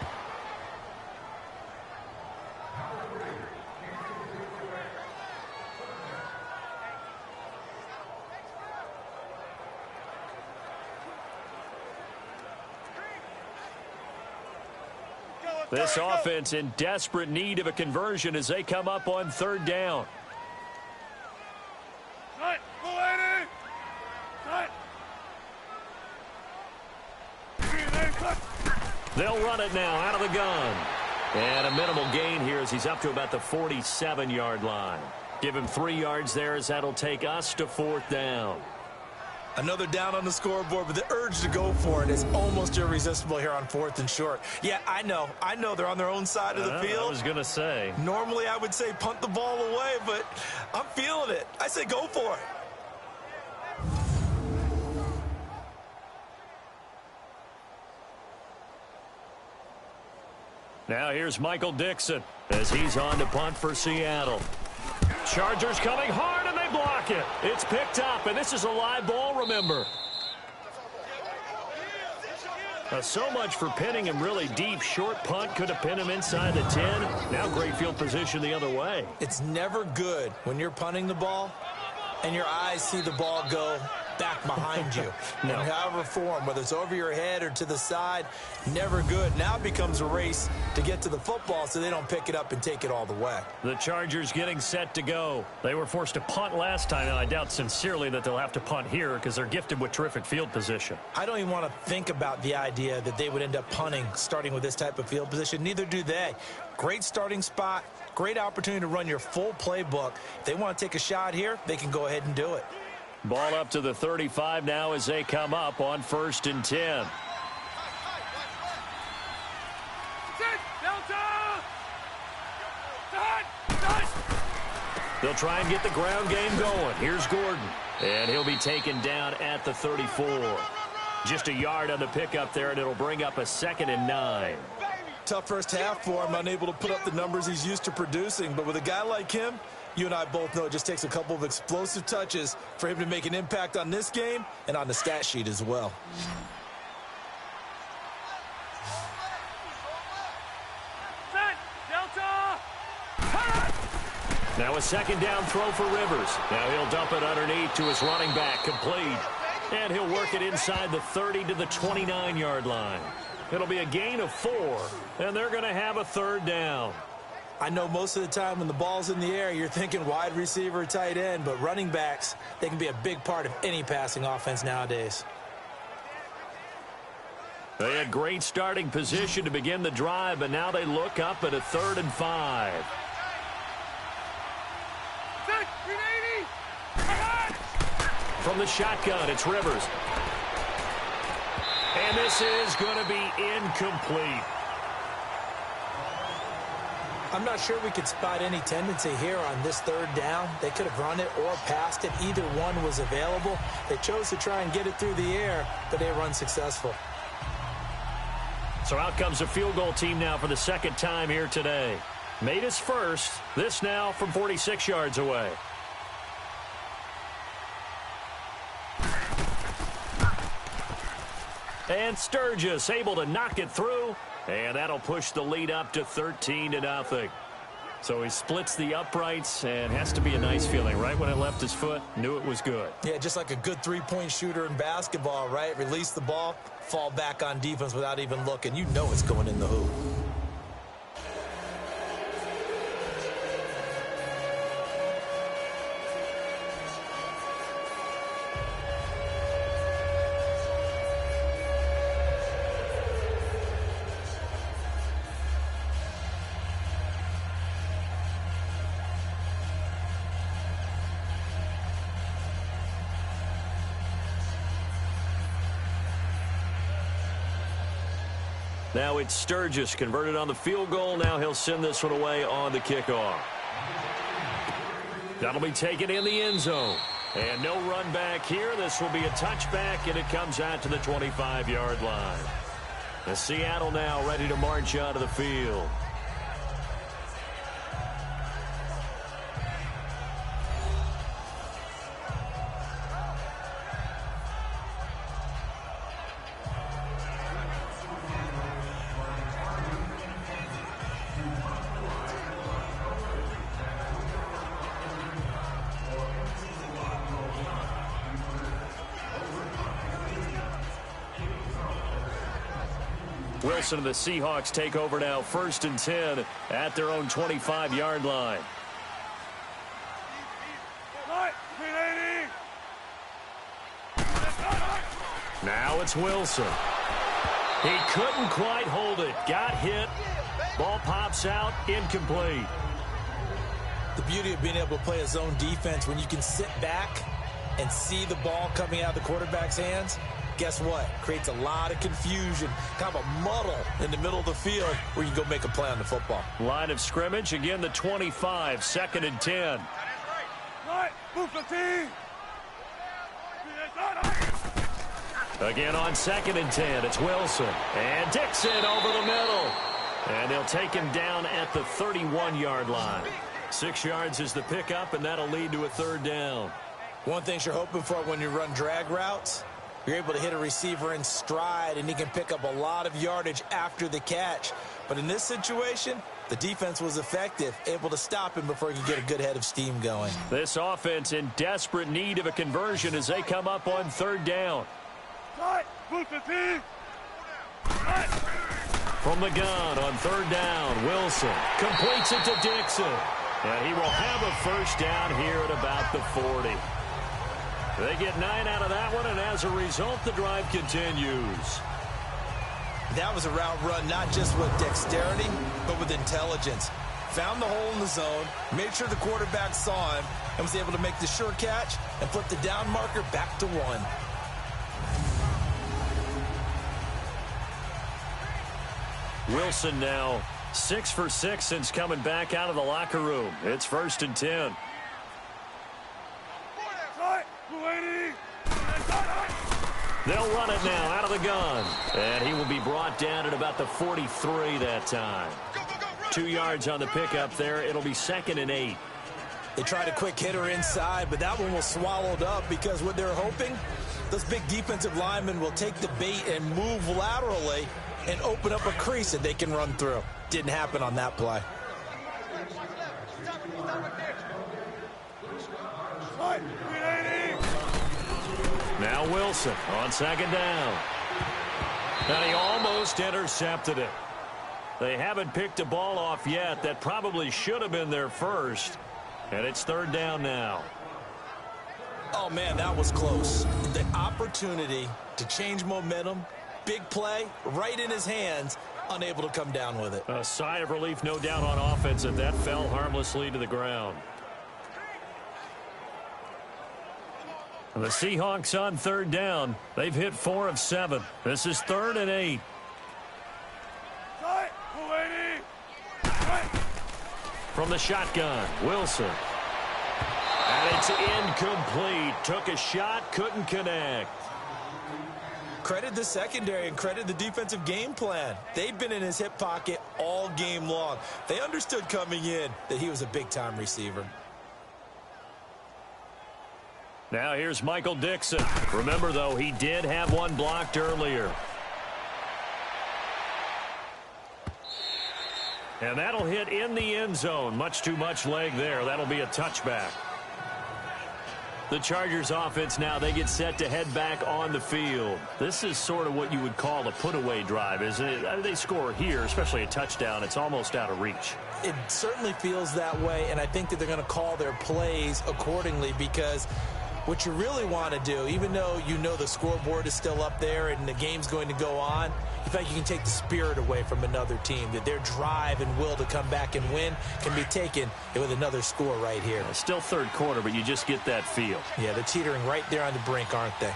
This offense in desperate need of a conversion as they come up on 3rd down. They'll run it now out of the gun. And a minimal gain here as he's up to about the 47-yard line. Give him 3 yards there as that'll take us to 4th down. Another down on the scoreboard, but the urge to go for it is almost irresistible here on 4th and short. Yeah, I know they're on their own side of the field. I was going to say. Normally I would say punt the ball away, but I'm feeling it. I say go for it. Now here's Michael Dixon as he's on to punt for Seattle. Chargers coming hard, and they block it. It's picked up, and this is a live ball, remember. So much for pinning him really deep. Short punt could have pinned him inside the 10. Now great field position the other way. It's never good when you're punting the ball and your eyes see the ball go back behind you. No. In however form, whether it's over your head or to the side, never good. Now it becomes a race to get to the football so they don't pick it up and take it all the way. The Chargers getting set to go. They were forced to punt last time, and I doubt sincerely that they'll have to punt here because they're gifted with terrific field position. I don't even want to think about the idea that they would end up punting starting with this type of field position. Neither do they. Great starting spot, great opportunity to run your full playbook. If they want to take a shot here, they can go ahead and do it. Ball up to the 35 now as they come up on 1st and 10. They'll try and get the ground game going. Here's Gordon, and he'll be taken down at the 34. Just a yard on the pickup there, and it'll bring up a 2nd and 9. Tough first half for him, unable to put up the numbers he's used to producing. But with a guy like him, you and I both know it just takes a couple of explosive touches for him to make an impact on this game and on the stat sheet as well. Now a 2nd down throw for Rivers. Now he'll dump it underneath to his running back, complete. And he'll work it inside the 30 to the 29-yard line. It'll be a gain of 4, and they're going to have a 3rd down. I know most of the time when the ball's in the air, you're thinking wide receiver, tight end, but running backs, they can be a big part of any passing offense nowadays. They had great starting position to begin the drive, but now they look up at a 3rd and 5. From the shotgun, it's Rivers. And this is going to be incomplete. I'm not sure we could spot any tendency here on this 3rd down. They could have run it or passed it. Either one was available. They chose to try and get it through the air, but they were unsuccessful. So out comes a field goal team now for the 2nd time here today. Made his first. This now from 46 yards away. And Sturgis able to knock it through. And that'll push the lead up to 13-0. So he splits the uprights, and has to be a nice feeling. Right when it left his foot, knew it was good. Yeah, just like a good three-point shooter in basketball, right? Release the ball, fall back on defense without even looking. You know it's going in the hoop. Now it's Sturgis converted on the field goal. Now he'll send this one away on the kickoff. That'll be taken in the end zone. And no run back here. This will be a touchback, and it comes out to the 25-yard line. The Seattle now ready to march out of the field. Wilson and the Seahawks take over now, 1st and 10 at their own 25-yard line. Now it's Wilson. He couldn't quite hold it. Got hit. Ball pops out. Incomplete. The beauty of being able to play a zone defense when you can sit back and see the ball coming out of the quarterback's hands, guess what? Creates a lot of confusion, kind of a muddle in the middle of the field where you can go make a play on the football. Line of scrimmage, again the 25, 2nd and 10. Again on 2nd and 10, it's Wilson. And Dixon over the middle. And they'll take him down at the 31-yard line. 6 yards is the pickup, and that'll lead to a 3rd down. One thing you're hoping for when you run drag routes, you're able to hit a receiver in stride, and he can pick up a lot of yardage after the catch. But in this situation, the defense was effective, able to stop him before he could get a good head of steam going. This offense in desperate need of a conversion as they come up on 3rd down. From the gun on 3rd down, Wilson completes it to Dixon. And he will have a 1st down here at about the 40. They get 9 out of that one, and as a result, the drive continues. That was a route run not just with dexterity, but with intelligence. Found the hole in the zone, made sure the quarterback saw him, and was able to make the sure catch and put the down marker back to 1. Wilson now 6 for 6 since coming back out of the locker room. It's 1st and 10. They'll run it now out of the gun. And he will be brought down at about the 43 that time. 2 yards on the pickup there. It'll be 2nd and 8. They tried a quick hitter inside, but that one was swallowed up because what they're hoping, those big defensive linemen will take the bait and move laterally and open up a crease that they can run through. Didn't happen on that play. Now Wilson on 2nd down. And he almost intercepted it. They haven't picked a ball off yet. That probably should have been their first. And it's 3rd down now. Oh, man, that was close. The opportunity to change momentum, big play, right in his hands, unable to come down with it. A sigh of relief, no doubt, on offense, and that fell harmlessly to the ground. The Seahawks on 3rd down. They've hit 4 of 7. This is 3rd and 8. From the shotgun, Wilson. And it's incomplete. Took a shot, couldn't connect. Credit the secondary and credit the defensive game plan. They've been in his hip pocket all game long. They understood coming in that he was a big-time receiver. Now here's Michael Dixon. Remember, though, he did have one blocked earlier. And that'll hit in the end zone. Much too much leg there. That'll be a touchback. The Chargers offense now, they get set to head back on the field. This is sort of what you would call a put-away drive, isn't it? They score here, especially a touchdown. It's almost out of reach. It certainly feels that way, and I think that they're going to call their plays accordingly because what you really want to do, even though you know the scoreboard is still up there and the game's going to go on, you think you can take the spirit away from another team, that their drive and will to come back and win can be taken with another score right here. Still 3rd quarter, but you just get that feel. Yeah, they're teetering right there on the brink, aren't they?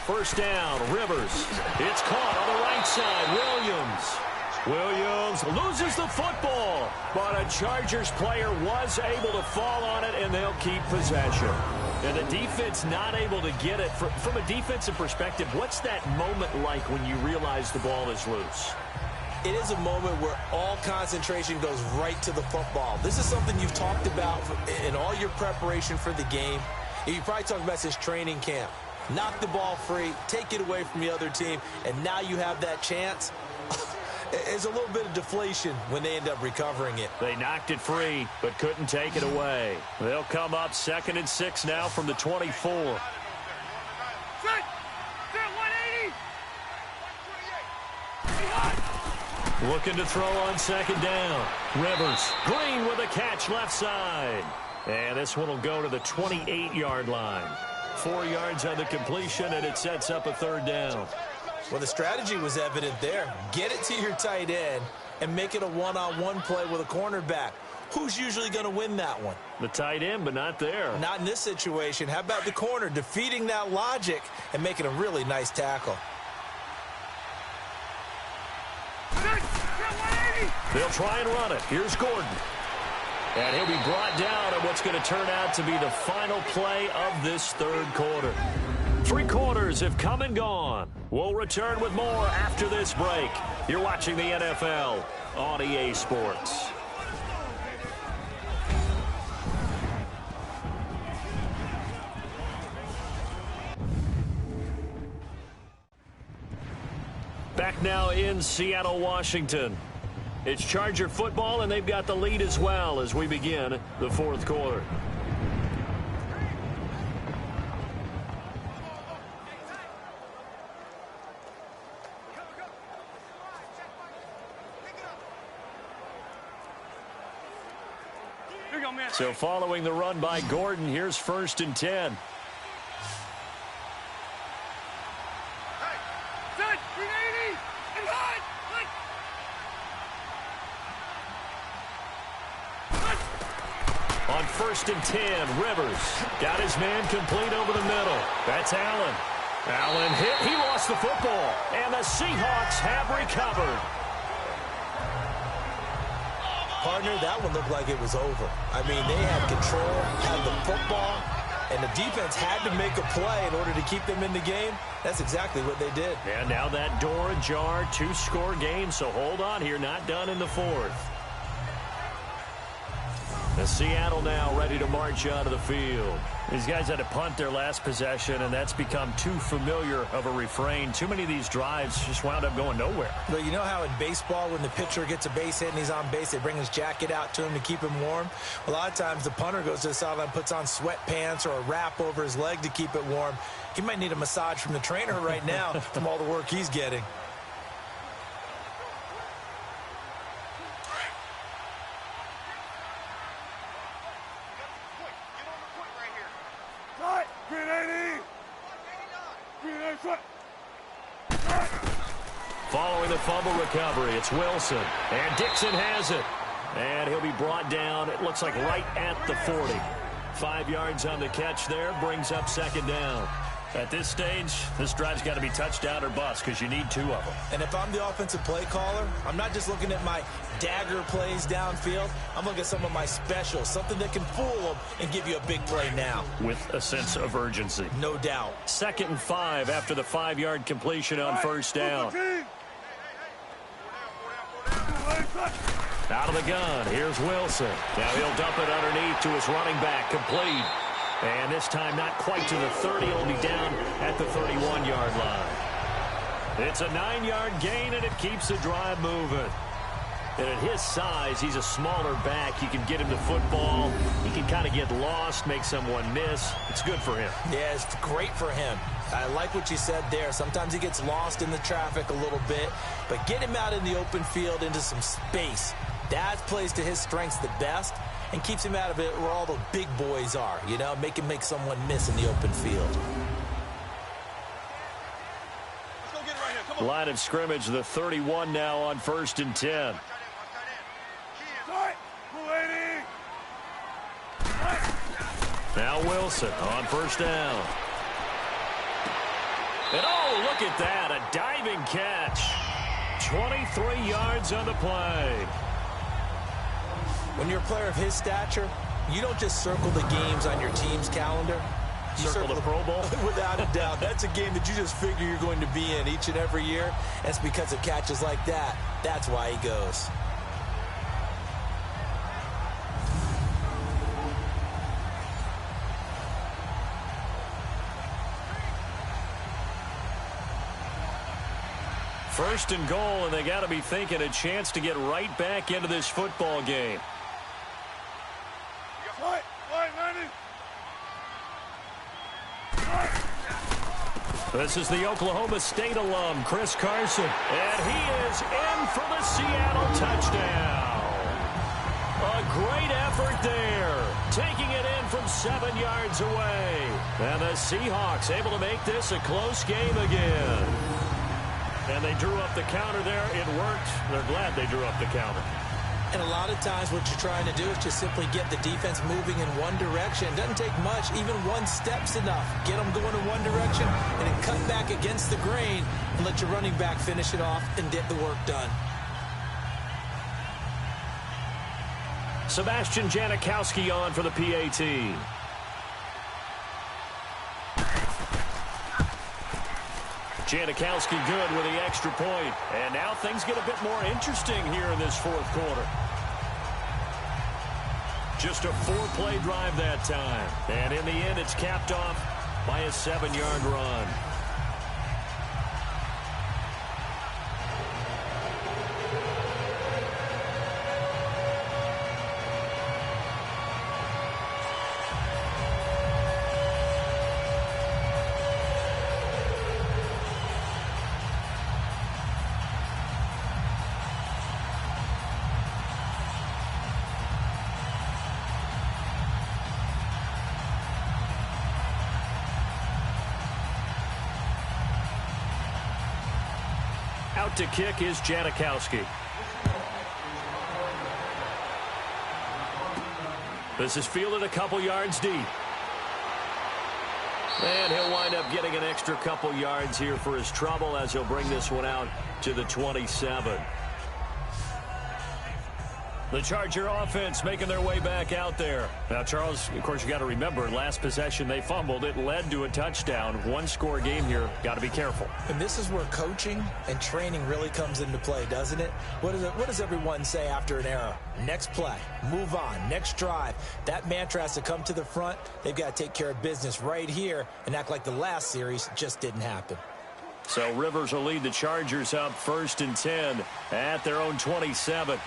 1st down, Rivers. It's caught on the right side. Williams loses the football, but a Chargers player was able to fall on it, and they'll keep possession. And the defense not able to get it. From a defensive perspective, what's that moment like when you realize the ball is loose? It is a moment where all concentration goes right to the football. This is something you've talked about in all your preparation for the game. You probably talked about this training camp. Knock the ball free, take it away from the other team, and now you have that chance. It's a little bit of deflation when they end up recovering it. They knocked it free, but couldn't take it away. They'll come up 2nd and 6 now from the 24. 180. Looking to throw on 2nd down. Rivers, Green with a catch left side. And this one will go to the 28-yard line. 4 yards on the completion, and it sets up a 3rd down. Well, the strategy was evident there. Get it to your tight end, and make it a one-on-one play with a cornerback. Who's usually going to win that one? The tight end, but not there. Not in this situation. How about the corner defeating that logic and making a really nice tackle? They'll try and run it. Here's Gordon. And he'll be brought down on what's going to turn out to be the final play of this third quarter. 3 quarters have come and gone. We'll return with more after this break. You're watching the NFL on EA Sports. Back now in Seattle, Washington. It's Charger football, and they've got the lead as well as we begin the fourth quarter. So following the run by Gordon, here's 1st and 10. On 1st and 10, Rivers got his man complete over the middle. That's Allen. Allen hit. He lost the football. And the Seahawks have recovered. Partner, that one looked like it was over. I mean, they had control, had the football, and the defense had to make a play in order to keep them in the game. That's exactly what they did. And now that door ajar, 2-score game, so hold on here, not done in the fourth. The Seattle now ready to march out of the field. These guys had to punt their last possession, and that's become too familiar of a refrain. Too many of these drives just wound up going nowhere. But you know how in baseball, when the pitcher gets a base hit and he's on base, they bring his jacket out to him to keep him warm? A lot of times the punter goes to the sideline, puts on sweatpants or a wrap over his leg to keep it warm. He might need a massage from the trainer right now from all the work he's getting. Following the fumble recovery, it's Wilson. And Dixon has it. And he'll be brought down, it looks like right at the 40. 5 yards on the catch there, brings up 2nd down. At this stage, this drive's got to be touchdown or bust because you need 2 of them. And if I'm the offensive play caller, I'm not just looking at my dagger plays downfield. I'm looking at some of my specials, something that can fool them and give you a big play now. With a sense of urgency. No doubt. 2nd and 5 after the 5-yard completion on 1st down. Out of the gun, here's Wilson. Now he'll dump it underneath to his running back, complete. And this time not quite to the 30. He'll be down at the 31-yard line. It's a 9-yard gain, and it keeps the drive moving. And at his size, he's a smaller back. You can get him the football. He can kind of get lost, make someone miss. It's good for him. Yeah, it's great for him. I like what you said there. Sometimes he gets lost in the traffic a little bit, but get him out in the open field into some space. That plays to his strengths the best and keeps him out of it where all the big boys are, you know, make him make someone miss in the open field. Let's go get it right here. Come on. Line of scrimmage, the 31 now on 1st and 10. Now Wilson on 1st down. And oh, look at that, a diving catch. 23 yards on the play. When you're a player of his stature, you don't just circle the games on your team's calendar. You circle the Pro Bowl? Without a doubt. That's a game that you just figure you're going to be in each and every year. That's because of catches like that. That's why he goes. First and goal, and they got to be thinking a chance to get right back into this football game. This is the Oklahoma State alum, Chris Carson. And he is in for the Seattle touchdown. A great effort there. Taking it in from 7 yards away. And the Seahawks able to make this a close game again. And they drew up the counter there. It worked. They're glad they drew up the counter. And a lot of times what you're trying to do is just simply get the defense moving in one direction. It doesn't take much. Even one step's enough. Get them going in one direction and then cut back against the grain and let your running back finish it off and get the work done. Sebastian Janikowski on for the PAT. Janikowski good with the extra point. And now things get a bit more interesting here in this fourth quarter. Just a 4-play drive that time. And in the end, it's capped off by a 7-yard run. Out to kick is Janikowski. This is fielded a couple yards deep. And he'll wind up getting an extra couple yards here for his trouble as he'll bring this one out to the 27. The Charger offense making their way back out there. Now, Charles, of course, you got to remember, last possession they fumbled. It led to a touchdown. One-score game here. Got to be careful. And this is where coaching and training really comes into play, doesn't it? What does everyone say after an error? Next play, move on, next drive. That mantra has to come to the front. They've got to take care of business right here and act like the last series just didn't happen. So Rivers will lead the Chargers up 1st and 10 at their own 27.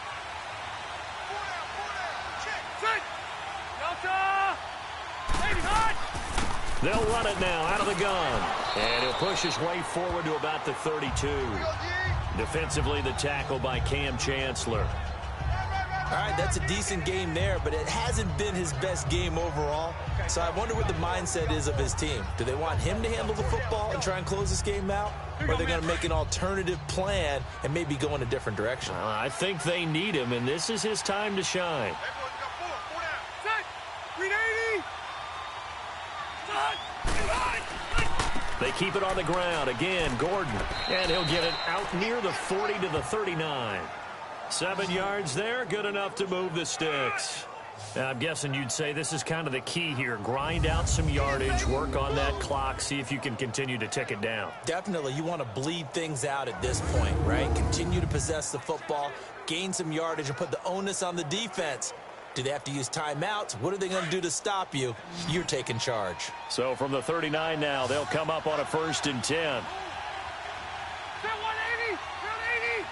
They'll run it now out of the gun. And he'll push his way forward to about the 32. Defensively, the tackle by Cam Chancellor. All right, that's a decent game there, but it hasn't been his best game overall. So I wonder what the mindset is of his team. Do they want him to handle the football and try and close this game out? Or are they going to make an alternative plan and maybe go in a different direction? I think they need him, and this is his time to shine. They keep it on the ground. Again, Gordon. And he'll get it out near the 40 to the 39. 7 yards there. Good enough to move the sticks. Now, I'm guessing you'd say this is kind of the key here. Grind out some yardage. Work on that clock. See if you can continue to tick it down. Definitely. You want to bleed things out at this point, right? Continue to possess the football. Gain some yardage and put the onus on the defense. Do they have to use timeouts? What are they going to do to stop you? You're taking charge. So from the 39 now, they'll come up on a 1st and 10. 180! 180!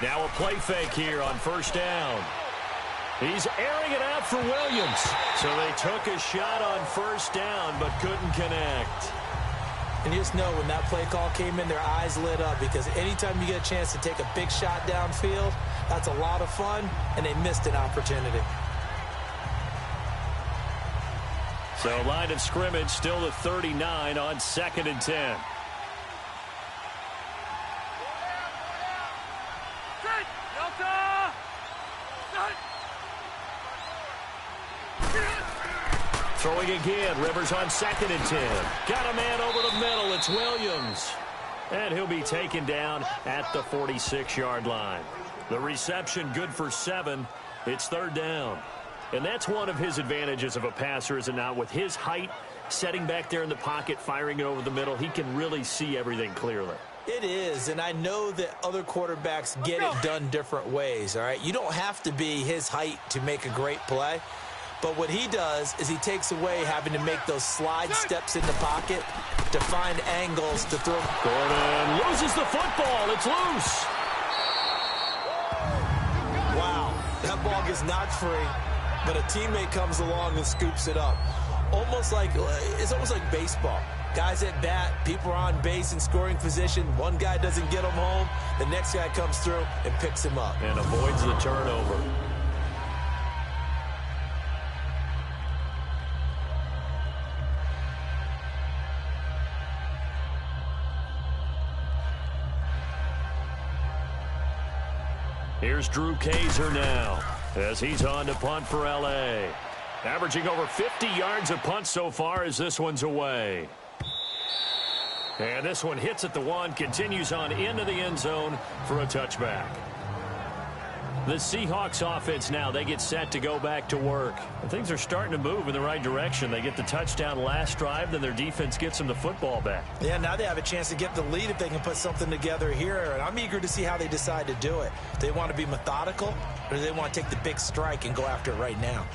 Now a play fake here on 1st down. He's airing it out for Williams. So they took a shot on 1st down, but couldn't connect. And you just know when that play call came in, their eyes lit up, because anytime you get a chance to take a big shot downfield, that's a lot of fun, and they missed an opportunity. So line of scrimmage still the 39 on 2nd and 10. Throwing again, Rivers on 2nd and 10. Got a man over the middle, it's Williams. And he'll be taken down at the 46-yard line. The reception good for 7. It's 3rd down. And that's one of his advantages of a passer, is it not? With his height, setting back there in the pocket, firing it over the middle, he can really see everything clearly. It is, and I know that other quarterbacks get it done different ways, all right? You don't have to be his height to make a great play. But what he does is he takes away having to make those slide steps in the pocket to find angles to throw. Gordon loses the football. It's loose. Wow, that ball gets knocked free, but a teammate comes along and scoops it up. It's almost like baseball. Guys at bat, people are on base in scoring position. One guy doesn't get him home. The next guy comes through and picks him up. And avoids the turnover. Here's Drew Kaiser now as he's on to punt for L.A. Averaging over 50 yards a punt so far as this one's away. And this one hits at the 1, continues on into the end zone for a touchback. The Seahawks offense now, they get set to go back to work. And things are starting to move in the right direction. They get the touchdown last drive, then their defense gets them the football back. Yeah, now they have a chance to get the lead if they can put something together here. And I'm eager to see how they decide to do it. Do they want to be methodical, or do they want to take the big strike and go after it right now?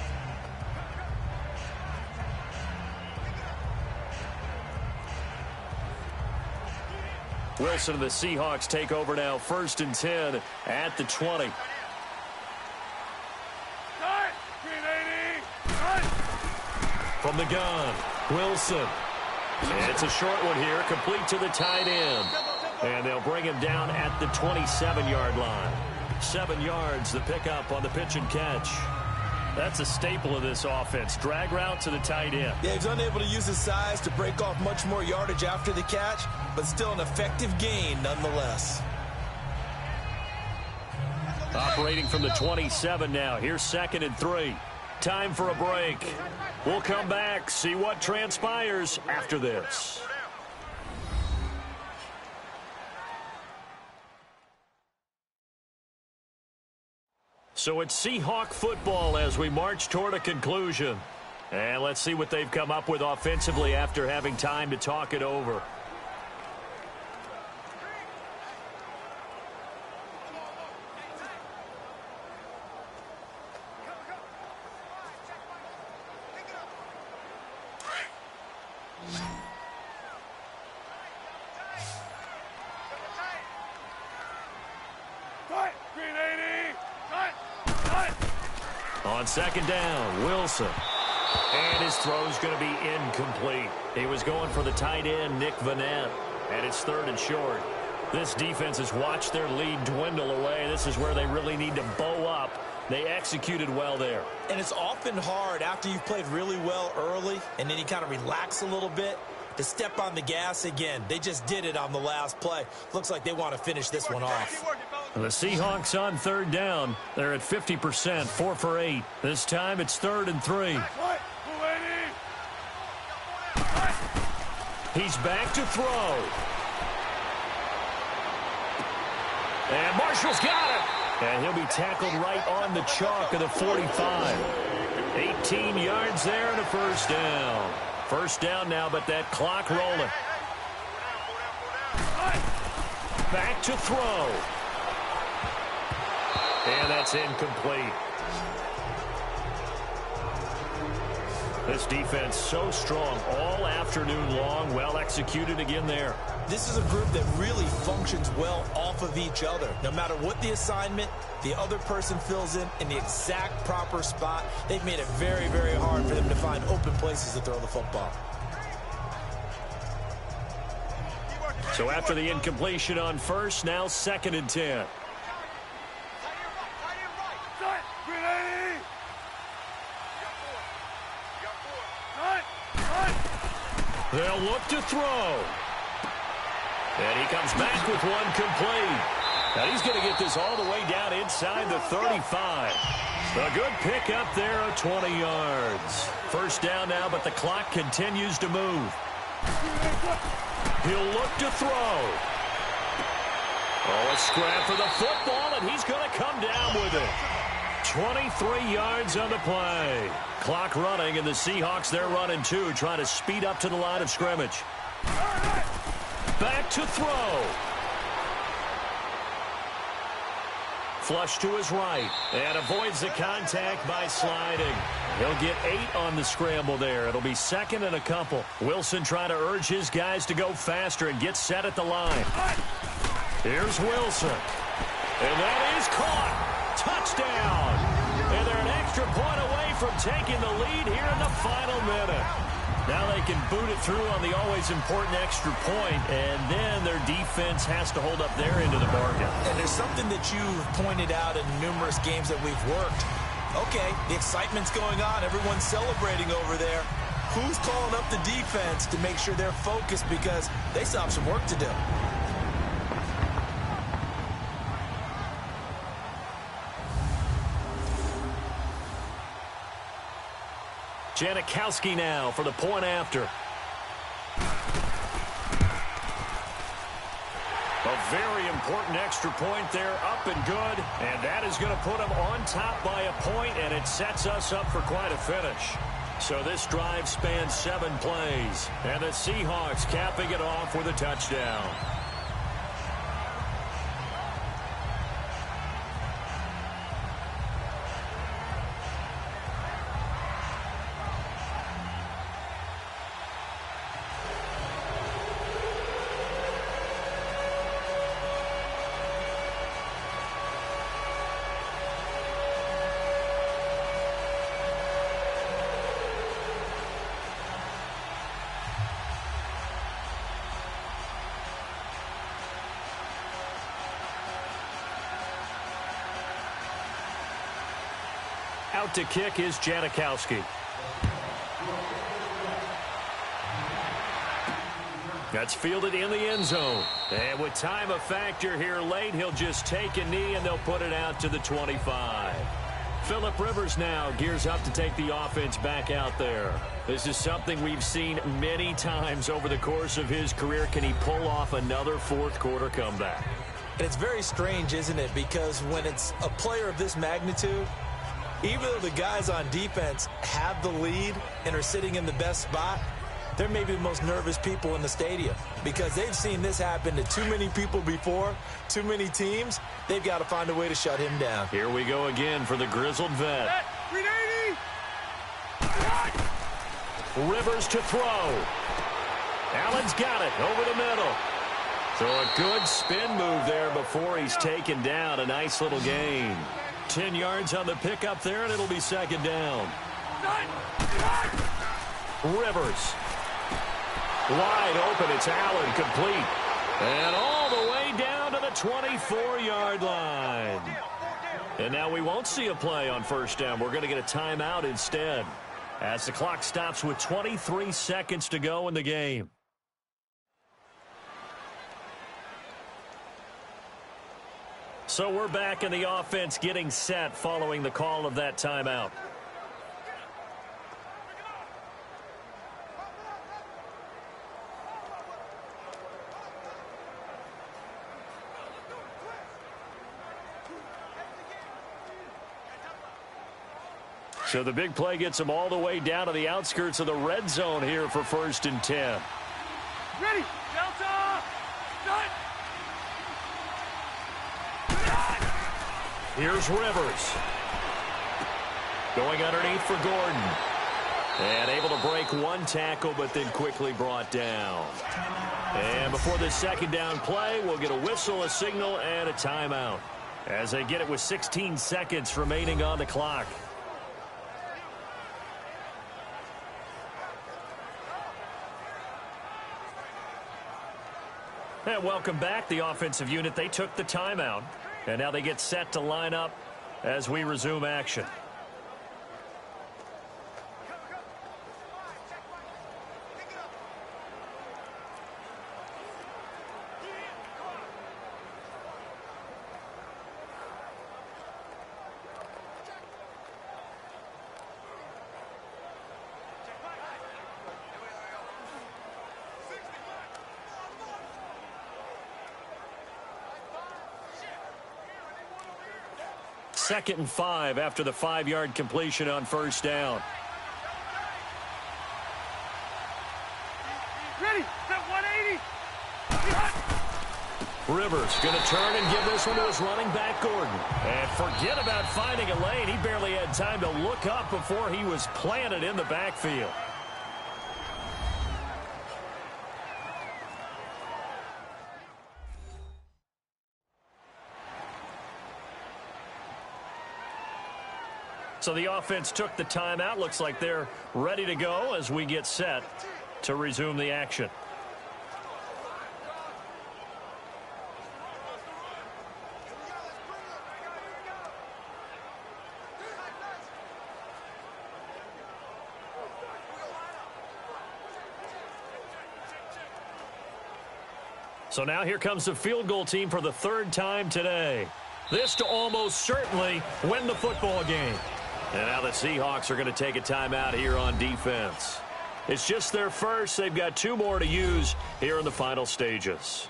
Wilson and the Seahawks take over now, 1st and 10 at the 20. From the gun, Wilson. And it's a short one here, complete to the tight end. And they'll bring him down at the 27-yard line. 7 yards, the pickup on the pitch and catch. That's a staple of this offense. Drag route to the tight end. Yeah, he's unable to use his size to break off much more yardage after the catch, but still an effective gain nonetheless. Operating from the 27 now. Here's 2nd and 3. Time for a break. We'll come back, see what transpires after this. So it's Seahawk football as we march toward a conclusion. And let's see what they've come up with offensively after having time to talk it over. On 2nd down, Wilson. And his throw's going to be incomplete. He was going for the tight end, Nick Vanette. And it's 3rd and short. This defense has watched their lead dwindle away. This is where they really need to bow up. They executed well there. And it's often hard after you've played really well early and then you kind of relax a little bit to step on the gas again. They just did it on the last play. Looks like they want to finish this one off. The Seahawks on 3rd down. They're at 50%, 4 for 8. This time it's 3rd and 3. He's back to throw. And Marshall's got it. And he'll be tackled right on the chalk of the 45. 18 yards there and a 1st down. 1st down now, but that clock rolling. Back to throw. And that's incomplete. This defense so strong all afternoon long. Well executed again there. This is a group that really functions well off of each other. No matter what the assignment, the other person fills in the exact proper spot. They've made it very, very hard for them to find open places to throw the football. So after the incompletion on 1st, now 2nd and 10. They'll look to throw. And he comes back with one complete. And he's going to get this all the way down inside the 35. A good pickup there of 20 yards. 1st down now, but the clock continues to move. He'll look to throw. Oh, a scrap for the football, and he's going to come down with it. 23 yards on the play. Clock running, and the Seahawks, they're running too, trying to speed up to the line of scrimmage. Back to throw. Flush to his right, and avoids the contact by sliding. He'll get 8 on the scramble there. It'll be 2nd and a couple. Wilson trying to urge his guys to go faster and get set at the line. Here's Wilson. And that is caught. Touchdown. And they're an extra point away from taking the lead here in the final minute. Now they can boot it through on the always important extra point, and then their defense has to hold up their end of the bargain. And there's something that you've pointed out in numerous games that we've worked. Okay, the excitement's going on. Everyone's celebrating over there. Who's calling up the defense to make sure they're focused, because they still have some work to do. Janikowski now for the point after. A very important extra point there, up and good. And that is going to put them on top by a point, and it sets us up for quite a finish. So this drive spans 7 plays, and the Seahawks capping it off with a touchdown. Out to kick is Janikowski. That's fielded in the end zone. And with time a factor here late, he'll just take a knee and they'll put it out to the 25. Phillip Rivers now gears up to take the offense back out there. This is something we've seen many times over the course of his career. Can he pull off another fourth quarter comeback? And it's very strange, isn't it? Because when it's a player of this magnitude, even though the guys on defense have the lead and are sitting in the best spot, they're maybe the most nervous people in the stadium because they've seen this happen to too many people before, too many teams. They've got to find a way to shut him down. Here we go again for the grizzled vet. Rivers to throw. Allen's got it over the middle. So a good spin move there before he's taken down. A nice little gain. 10 yards on the pickup there, and it'll be second down. Rivers. Wide open. It's Allen, complete. And all the way down to the 24-yard line. And now we won't see a play on first down. We're going to get a timeout instead as the clock stops with 23 seconds to go in the game. So we're back in the offense getting set following the call of that timeout. So the big play gets them all the way down to the outskirts of the red zone here for 1st and 10. Ready, Delta! Done! Here's Rivers. Going underneath for Gordon. And able to break one tackle, but then quickly brought down. And before this second down play, we'll get a whistle, a signal, and a timeout. As they get it with 16 seconds remaining on the clock. And welcome back, the offensive unit. They took the timeout. And now they get set to line up as we resume action. Second and 5 after the 5-yard completion on first down. Ready, set 180. Rivers going to turn and give this one to his running back, Gordon. And forget about finding a lane. He barely had time to look up before he was planted in the backfield. So the offense took the timeout. Looks like they're ready to go as we get set to resume the action. So now here comes the field goal team for the 3rd time today. This to almost certainly win the football game. And now the Seahawks are going to take a timeout here on defense. It's just their first. They've got 2 more to use here in the final stages.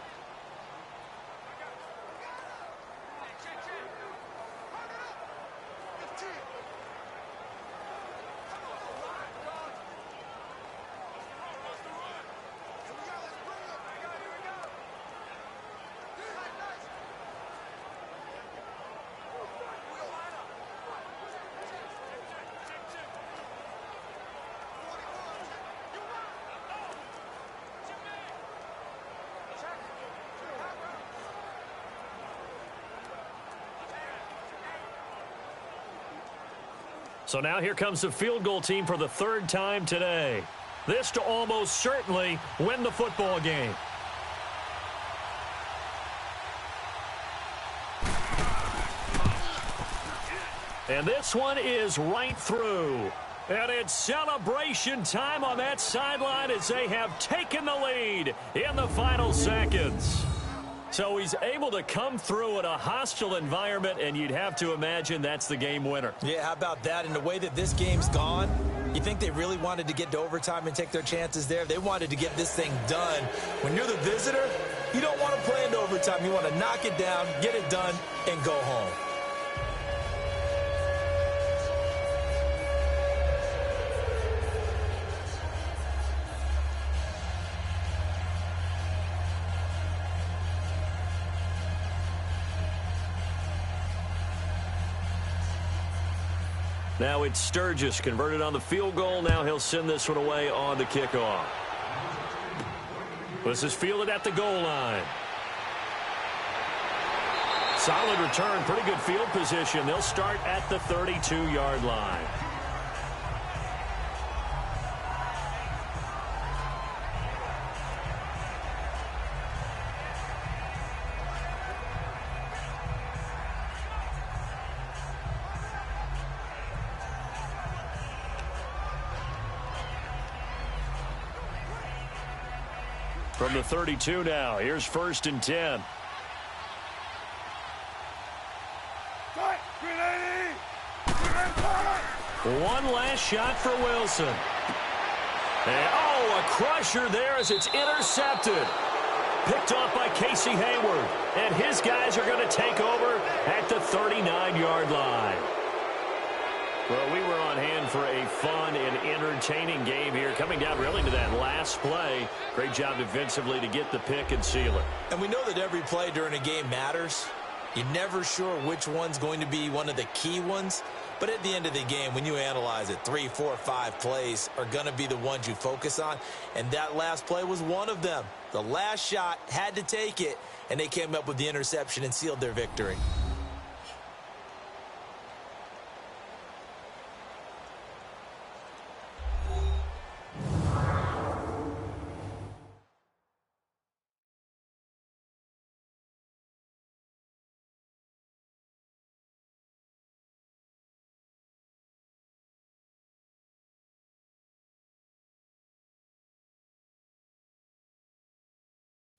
So now here comes the field goal team for the 3rd time today. This to almost certainly win the football game. And this one is right through. And it's celebration time on that sideline as they have taken the lead in the final seconds. So he's able to come through in a hostile environment, and you'd have to imagine that's the game winner. Yeah, how about that? And the way that this game's gone, you think they really wanted to get to overtime and take their chances there? They wanted to get this thing done. When you're the visitor, you don't want to play into overtime. You want to knock it down, get it done, and go home. Now it's Sturgis converted on the field goal. Now he'll send this one away on the kickoff. This is fielded at the goal line. Solid return, pretty good field position. They'll start at the 32-yard line. From the 32 now, here's 1st and 10. One last shot for Wilson. And, oh, a crusher there as it's intercepted. Picked off by Casey Hayward. And his guys are going to take over at the 39-yard line. Well, we were on hand for a fun and entertaining game here, coming down really to that last play. Great job defensively to get the pick and seal it. And we know that every play during a game matters. You're never sure which one's going to be one of the key ones. But at the end of the game, when you analyze it, 3, 4, 5 plays are going to be the ones you focus on. And that last play was one of them. The last shot had to take it, and they came up with the interception and sealed their victory.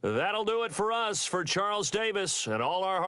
That'll do it for us. For Charles Davis and all our